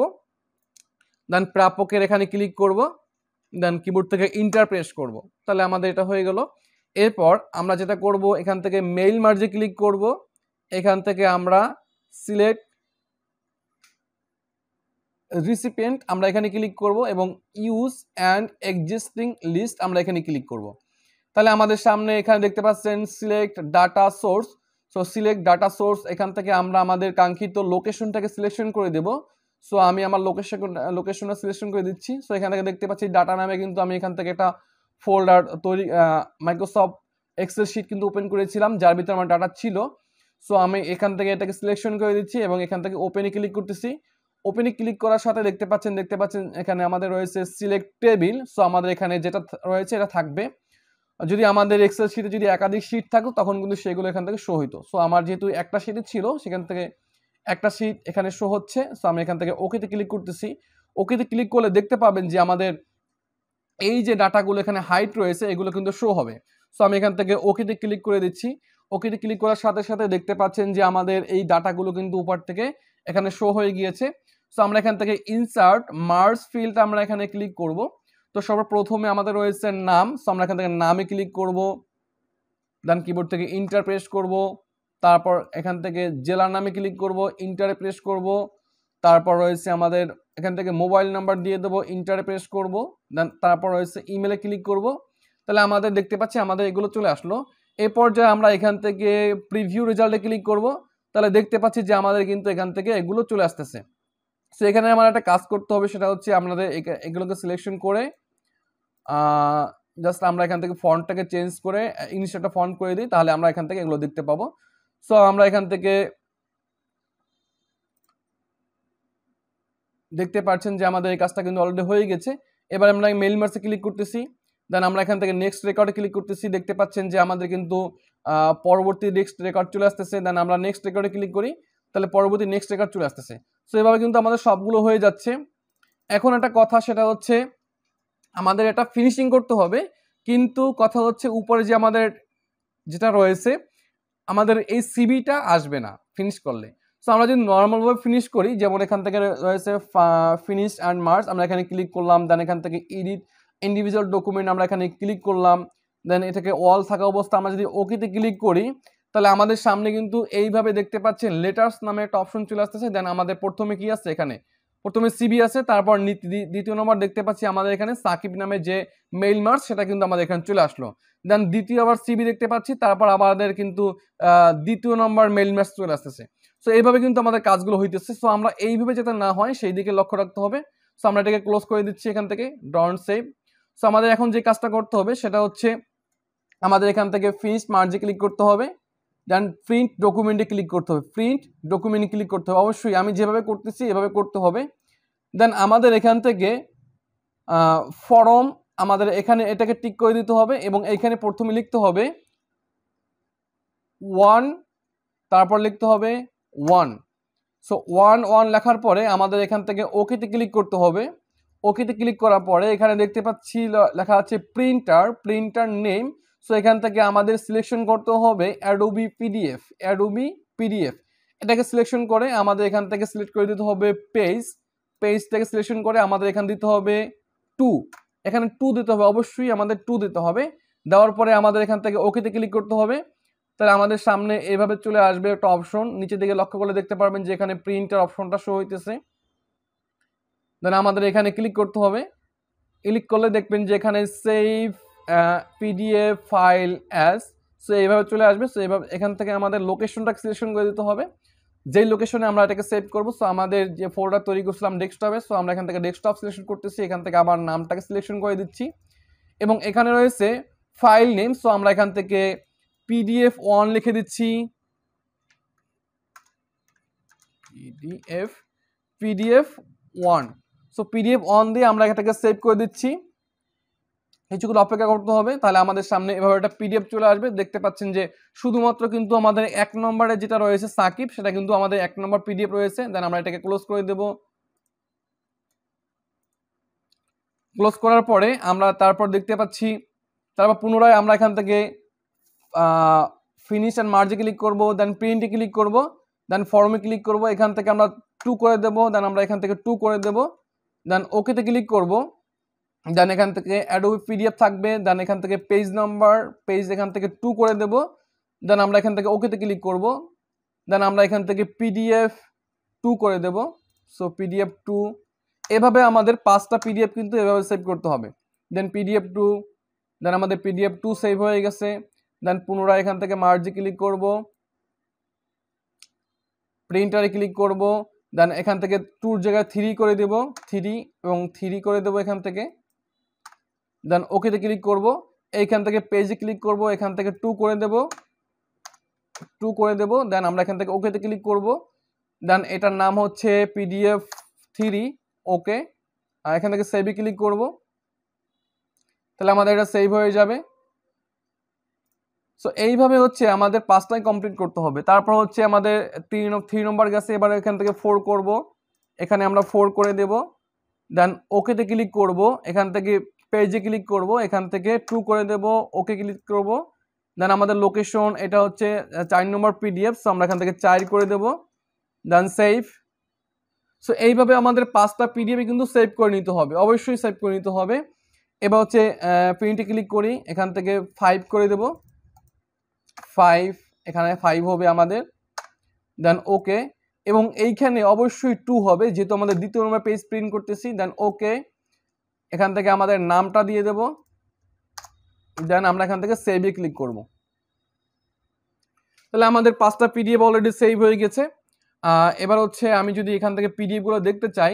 দেন প্রাপকের এখানে ক্লিক করব। দেন কিবোর্ড থেকে ইন্টার প্রেস করব। তাহলে আমাদের এটা হয়ে গেল। এরপর আমরা যেটা করব, এখান থেকে মেইল মার্জে ক্লিক করব। এখান থেকে আমরা সিলেক্ট রিসিপিয়েন্ট আমরা এখানে ক্লিক করব এবং ইউজ অ্যান্ড এক্সিস্টিং লিস্ট আমরা এখানে ক্লিক করব। তাহলে আমাদের সামনে এখানে দেখতে পাচ্ছেন select data source. So select data source, এখান থেকে আমরা আমাদের কাঙ্ক্ষিত লোকেশনটাকে সিলেকশন করে দেব। সো আমি আমার লোকেশনটা সিলেকশন করে দিচ্ছি। সো এখান থেকে দেখতে পাচ্ছি ডাটা নামে কিন্তু আমি এখান থেকে একটা ফোল্ডার তৈরি, মাইক্রোসফট এক্সেল শিট কিন্তু ওপেন করেছিলাম, যার ভিতরে আমার ডাটা ছিল। সো আমি এখান থেকে এটাকে সিলেকশন করে দিচ্ছি এবং এখান থেকে ওপেনে ক্লিক করতেছি। ওপেনে ক্লিক করার সাথে দেখতে পাচ্ছেন এখানে আমাদের রয়েছে সিলেক্ট টেবিল। সো আমাদের এখানে যেটা রয়েছে এটা থাকবে। যদি আমাদের এক্সেল শিটে যদি একাধিক শিট থাকতো তখন কিন্তু সেগুলো এখান থেকে শো হইতো। সো আমার যেহেতু একটা শিটে ছিল, সেখান থেকে একটা শিট এখানে শো হচ্ছে। সো আমি এখান থেকে ওকেতে ক্লিক করতেছি। ওকেতে ক্লিক করলে দেখতে পাবেন যে আমাদের এই যে ডাটাগুলো এখানে হাইট রয়েছে এগুলো কিন্তু শো হবে। সো আমি এখান থেকে ওকেতে ক্লিক করে দিচ্ছি। ওকেতে ক্লিক করার সাথে সাথে দেখতে পাচ্ছেন যে আমাদের এই ডাটাগুলো কিন্তু উপর থেকে এখানে শো হয়ে গিয়েছে। সো আমরা এখান থেকে ইনসার্ট মার্জ ফিল্ড আমরা এখানে ক্লিক করব। তো সর্বপ্রথমে আমাদের রয়েছে নাম। সো আমরা এখান থেকে নামে ক্লিক করব। দেন কিবোর্ড থেকে ইন্টার প্রেস করব। তারপর এখান থেকে জেলার নামে ক্লিক করব, ইন্টারে প্রেস করব। তারপর রয়েছে আমাদের এখান থেকে মোবাইল নাম্বার দিয়ে দেবো, ইন্টারে প্রেস করব। দেন তারপর রয়েছে ইমেলে ক্লিক করব। তাহলে আমাদের দেখতে পাচ্ছি আমাদের এগুলো চলে আসলো। এই পর্যায়ে আমরা এখান থেকে প্রিভিউ রেজাল্টে ক্লিক করব। তাহলে দেখতে পাচ্ছি যে আমাদের কিন্তু এখান থেকে এগুলো চলে আসতেছে। সো এখানে আমার একটা কাজ করতে হবে, সেটা হচ্ছে আমাদের এগুলোকে সিলেকশন করে জাস্ট আমরা এখান থেকে ফন্টটাকে চেঞ্জ করে ইংলিশ একটা ফন্ট করে দিই, তাহলে আমরা এখান থেকে এগুলো দেখতে পাবো। সো আমরা এখান থেকে দেখতে পাচ্ছেন যে আমাদের এই কাজটা কিন্তু অলরেডি হয়ে গেছে। এবার আমরা মেইল মার্জে ক্লিক করতেছি। দেন আমরা এখান থেকে নেক্সট রেকর্ডে ক্লিক করতেছি। দেখতে পাচ্ছেন যে আমাদের কিন্তু পরবর্তী নেক্সট রেকর্ড চলে আসতেছে। দেন আমরা নেক্সট রেকর্ডে ক্লিক করি, তাহলে পরবর্তী নেক্সট রেকর্ড চলে আসতেছে। সো এভাবে কিন্তু আমাদের সবগুলো হয়ে যাচ্ছে। এখন একটা কথা, সেটা হচ্ছে আমাদের এটা ফিনিশিং করতে হবে, কিন্তু কথা হচ্ছে উপরে যে আমাদের যেটা রয়েছে আমাদের এই সিবিটা আসবে না ফিনিশ করলে। সো আমরা যদি নর্মালভাবে ফিনিশ করি, যেমন এখান থেকে রয়েছে ফিনিশ অ্যান্ড মার্জ, আমরা এখানে ক্লিক করলাম। দেন এখান থেকে এডিট ইন্ডিভিজুয়াল ডকুমেন্ট আমরা এখানে ক্লিক করলাম। দেন এটাকে অল থাকা অবস্থা আমরা যদি ওকেতে ক্লিক করি, তাহলে আমাদের সামনে কিন্তু এইভাবে দেখতে পাচ্ছেন লেটার্স নামে একটা অপশন চলে আসতেছে। দেন আমাদের প্রথমে কি আছে, এখানে প্রথমে সিবি আছে, তারপর দ্বিতীয় নম্বর দেখতে পাচ্ছি আমাদের এখানে সাকিব নামে যে মেইল মার্কস সেটা কিন্তু আমাদের এখানে চলে আসলো। দেন দ্বিতীয় আবার সিবি দেখতে পাচ্ছি, তারপর আমাদের কিন্তু দ্বিতীয় নম্বর মেইল মার্কস চলে আসতেছে। সো এইভাবে কিন্তু আমাদের কাজগুলো হইতেছে। সো আমরা এইভাবে যাতে না হয় সেই দিকে লক্ষ্য রাখতে হবে। সো আমরা এটাকে ক্লোজ করে দিচ্ছি এখান থেকে, ডন্ট সেভ। সো আমাদের এখন যে কাজটা করতে হবে সেটা হচ্ছে আমাদের এখান থেকে ফিনিশ মার্জে ক্লিক করতে হবে, দেন প্রিন্ট ডকুমেন্টে ক্লিক করতে হবে, প্রিন্ট ডকুমেন্টে ক্লিক করতে হবে। অবশ্যই আমি যেভাবে করতেছি এভাবে করতে হবে। দেন আমাদের এখান থেকে ফরম আমাদের এখানে এটাকে টিক করে দিতে হবে এবং এইখানে প্রথমে লিখতে হবে 1, তারপর লিখতে হবে 1। সো 1 লেখার পরে আমাদের এখান থেকে ওকেতে ক্লিক করতে হবে। ওকেতে ক্লিক করার পরে এখানে দেখতে পাচ্ছি লেখা আছে প্রিন্টার নেম। সো এখান থেকে আমাদের সিলেকশন করতে হবে অ্যাডোবি পিডিএফ। এটাকে সিলেকশন করে আমাদের এখান থেকে সিলেক্ট করে দিতে হবে পেজটাকে সিলেকশন করে আমাদের এখানে দিতে হবে 2, এখানে 2 দিতে হবে, অবশ্যই আমাদের 2 দিতে হবে। দেওয়ার পরে আমাদের এখান থেকে ওকেতে ক্লিক করতে হবে। তাহলে আমাদের সামনে এইভাবে চলে আসবে একটা অপশন, নিচের দিকে লক্ষ্য করলে দেখতে পারবেন যে এখানে প্রিন্টার অপশনটা শো হইতেছে। দেন আমাদের এখানে ক্লিক করতে হবে। ক্লিক করলে দেখবেন যে এখানে save PDF file as, so এইভাবে চলে আসবে। সো এইভাবে এখান থেকে আমাদের লোকেশনটাকে সিলেকশন করে দিতে হবে, যেই লোকেশনে আমরা এটাকে সেভ করবো। সো আমাদের যে ফোল্ডার তৈরি করছিলাম ডেস্কটপে, সো আমরা এখান থেকে ডেস্কটপ সিলেকশন করতেছি, এখান থেকে আমার নামটাকে সিলেকশন করে দিচ্ছি এবং এখানে রয়েছে ফাইল নেম। সো আমরা এখান থেকে PDF1 লিখে দিচ্ছি, PDF1। সো PDF1 দিয়ে আমরা এটাকে সেভ করে দিচ্ছি। কিছুক্ষণ অপেক্ষা করতে হবে, তাহলে আমাদের সামনে এভাবে একটা পিডিএফ চলে আসবে। দেখতে পাচ্ছেন যে শুধুমাত্র কিন্তু আমাদের 1 নম্বরে যেটা রয়েছে সাকিব, সেটা কিন্তু আমাদের 1 নম্বর পিডিএফ রয়েছে। দেন আমরা এটাকে ক্লোজ করে দেব। ক্লোজ করার পরে আমরা তারপর দেখতে পাচ্ছি, তারপর পুনরায় আমরা এখান থেকে ফিনিশ অ্যান্ড মার্জে ক্লিক করব, দেন প্রিন্টে ক্লিক করব, দেন ফর্মে ক্লিক করব। এখান থেকে আমরা 2 করে দেব, দেন আমরা এখান থেকে 2 করে দেব, দেন ওকেতে ক্লিক করব। দেন এখান থেকে অ্যাডোবি পিডিএফ থাকবে, দেন এখান থেকে পেজ এখান থেকে 2 করে দেব, দেন আমরা এখান থেকে ওকেতে ক্লিক করব। দেন আমরা এখান থেকে PDF2 করে দেব। সো PDF2, এভাবে আমাদের 5টা পিডিএফ কিন্তু এভাবে সেভ করতে হবে। দেন PDF2, দেন আমাদের PDF2 সেভ হয়ে গেছে। দেন পুনরায় এখান থেকে মার্জে ক্লিক করব, প্রিন্টারে ক্লিক করব, দেন এখান থেকে 2 জায়গায় 3 করে দেব, 3 এবং 3 করে দেব এখান থেকে। দেন ওকেতে ক্লিক করব, এইখান থেকে পেজে ক্লিক করব, এখান থেকে 2 করে দেব, দেন আমরা এখান থেকে ওকেতে ক্লিক করব। দেন এটার নাম হচ্ছে PDF3, ওকে। আর এখান থেকে সেভে ক্লিক করব, তাহলে আমাদের এটা সেভ হয়ে যাবে। সো এইভাবে হচ্ছে আমাদের 5টাই কমপ্লিট করতে হবে। তারপর হচ্ছে আমাদের 3 নম্বর গেছে, এবার এখান থেকে 4 করব, এখানে আমরা 4 করে দেব। দেন ওকেতে ক্লিক করব, এখান থেকে পেজে ক্লিক করব, এখান থেকে 2 করে দেব, ওকে ক্লিক করব। দেন আমাদের লোকেশন এটা হচ্ছে 4 নম্বর পিডিএফ, সো আমরা এখান থেকে 4 করে দেব, দেন সেভ। সো এইভাবে আমাদের 5টা পিডিএফ কিন্তু সেভ করে নিতে হবে, অবশ্যই সেভ করে নিতে হবে। এবার হচ্ছে প্রিন্টে ক্লিক করি, এখান থেকে 5 করে দেব, 5, এখানে 5 হবে আমাদের। দেন ওকে, এবং এইখানে অবশ্যই 2 হবে যেহেতু আমাদের দ্বিতীয় নম্বর পেজ প্রিন্ট করতেছি। দেন ওকে, এখান থেকে আমাদের নামটা দিয়ে দেব, দেন আমরা এখান থেকে সেভে ক্লিক করব। তাহলে আমাদের 5টা পিডিএফ অলরেডি সেভ হয়ে গেছে। এবার হচ্ছে আমি যদি এখান থেকে পিডিএফগুলো দেখতে চাই,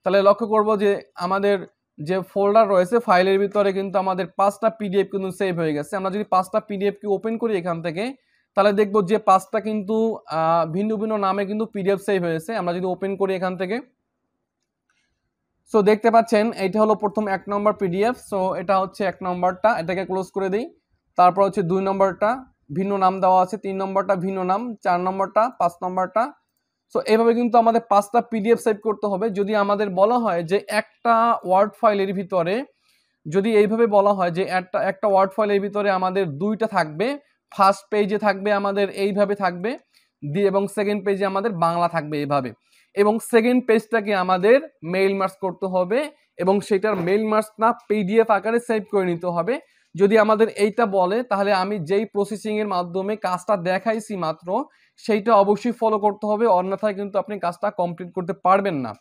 তাহলে লক্ষ্য করব যে আমাদের যে ফোল্ডার রয়েছে ফাইলের ভিতরে কিন্তু আমাদের 5টা পিডিএফ কিন্তু সেভ হয়ে গেছে। আমরা যদি 5টা পিডিএফকে ওপেন করি এখান থেকে, তাহলে দেখব যে 5টা কিন্তু ভিন্ন ভিন্ন নামে কিন্তু পিডিএফ সেভ হয়েছে। আমরা যদি ওপেন করি এখান থেকে, সো দেখতে পাচ্ছেন এইটা হলো প্রথম 1 নম্বর পিডিএফ। সো এটা হচ্ছে 1 নম্বরটা, এটাকে ক্লোজ করে দিই। তারপর হচ্ছে 2 নম্বরটা ভিন্ন নাম দেওয়া আছে, 3 নম্বরটা ভিন্ন নাম, 4 নম্বরটা, 5 নম্বরটা। সো এইভাবে কিন্তু আমাদের 5টা পিডিএফ সেভ করতে হবে। যদি আমাদের বলা হয় যে একটা ওয়ার্ড ফাইলের ভিতরে, যদি এইভাবে বলা হয় যে একটা ওয়ার্ড ফাইলের ভিতরে আমাদের 2টা থাকবে, ফার্স্ট পেজে থাকবে আমাদের এইভাবে থাকবে এবং সেকেন্ড পেজে আমাদের বাংলা থাকবে এইভাবে, এবং সেকেন্ড পেজটাকে আমাদের মেইল মার্কস করতে হবে এবং সেটার মেইল মার্কস না পিডিএফ আকারে সেভ করে নিতে হবে। যদি আমাদের এইটা বলে, তাহলে আমি যেই প্রসেসিংয়ের মাধ্যমে কাজটা দেখাইছি মাত্র, সেইটা অবশ্যই ফলো করতে হবে, অন্যথায় কিন্তু আপনি কাজটা কমপ্লিট করতে পারবেন না।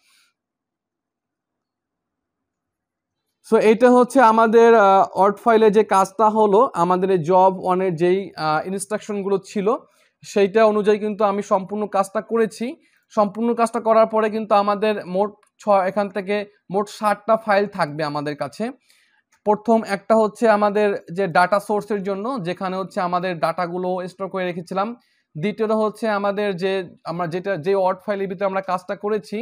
সো এইটা হচ্ছে আমাদের ওয়ার্ড ফাইলে যে কাজটা হলো, আমাদের এই জব ওয়ানের যেই ইনস্ট্রাকশনগুলো ছিল সেইটা অনুযায়ী কিন্তু আমি সম্পূর্ণ কাজটা করেছি। সম্পূর্ণ কাজটা করার পরে কিন্তু আমাদের মোট এখান থেকে মোট 60টা ফাইল থাকবে আমাদের কাছে। প্রথম একটা হচ্ছে আমাদের যে ডাটা সোর্সের জন্য, যেখানে হচ্ছে আমাদের ডাটাগুলো স্টোর করে রেখেছিলাম। দ্বিতীয়টা হচ্ছে আমাদের আমরা যে ওয়ার্ড ফাইলের ভিতরে আমরা কাজটা করেছি।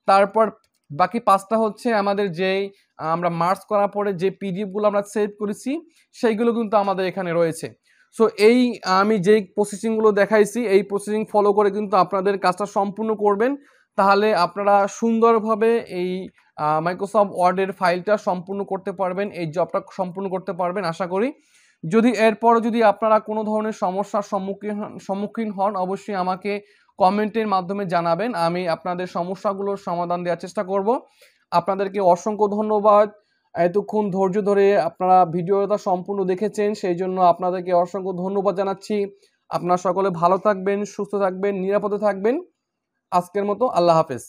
তারপর বাকি 5টা হচ্ছে আমাদের যেই আমরা মার্জ করার পরে যে পিডিএফগুলো আমরা সেভ করেছি সেইগুলো কিন্তু আমাদের এখানে রয়েছে। সো আমি যেই প্রসেসিংগুলো দেখাইছি এই প্রসেসিং ফলো করে কিন্তু আপনাদের কাজটা সম্পূর্ণ করবেন, তাহলে আপনারা সুন্দরভাবে এই মাইক্রোসফট ওয়ার্ডের ফাইলটা সম্পূর্ণ করতে পারবেন, এই জবটা সম্পূর্ণ করতে পারবেন আশা করি। যদি এরপরও যদি আপনারা কোনো ধরনের সমস্যার সম্মুখীন হন অবশ্যই আমাকে কমেন্টের মাধ্যমে জানাবেন, আমি আপনাদের সমস্যাগুলোর সমাধান দেওয়ার চেষ্টা করব। আপনাদেরকে অসংখ্য ধন্যবাদ, এতক্ষণ ধৈর্য ধরে আপনারা ভিডিওটা সম্পূর্ণ দেখেছেন, সেই জন্য আপনাদেরকে অসংখ্য ধন্যবাদ জানাচ্ছি। আপনারা সকলে ভালো থাকবেন, সুস্থ থাকবেন, নিরাপদে থাকবেন। আজকের মতো আল্লাহ হাফেজ।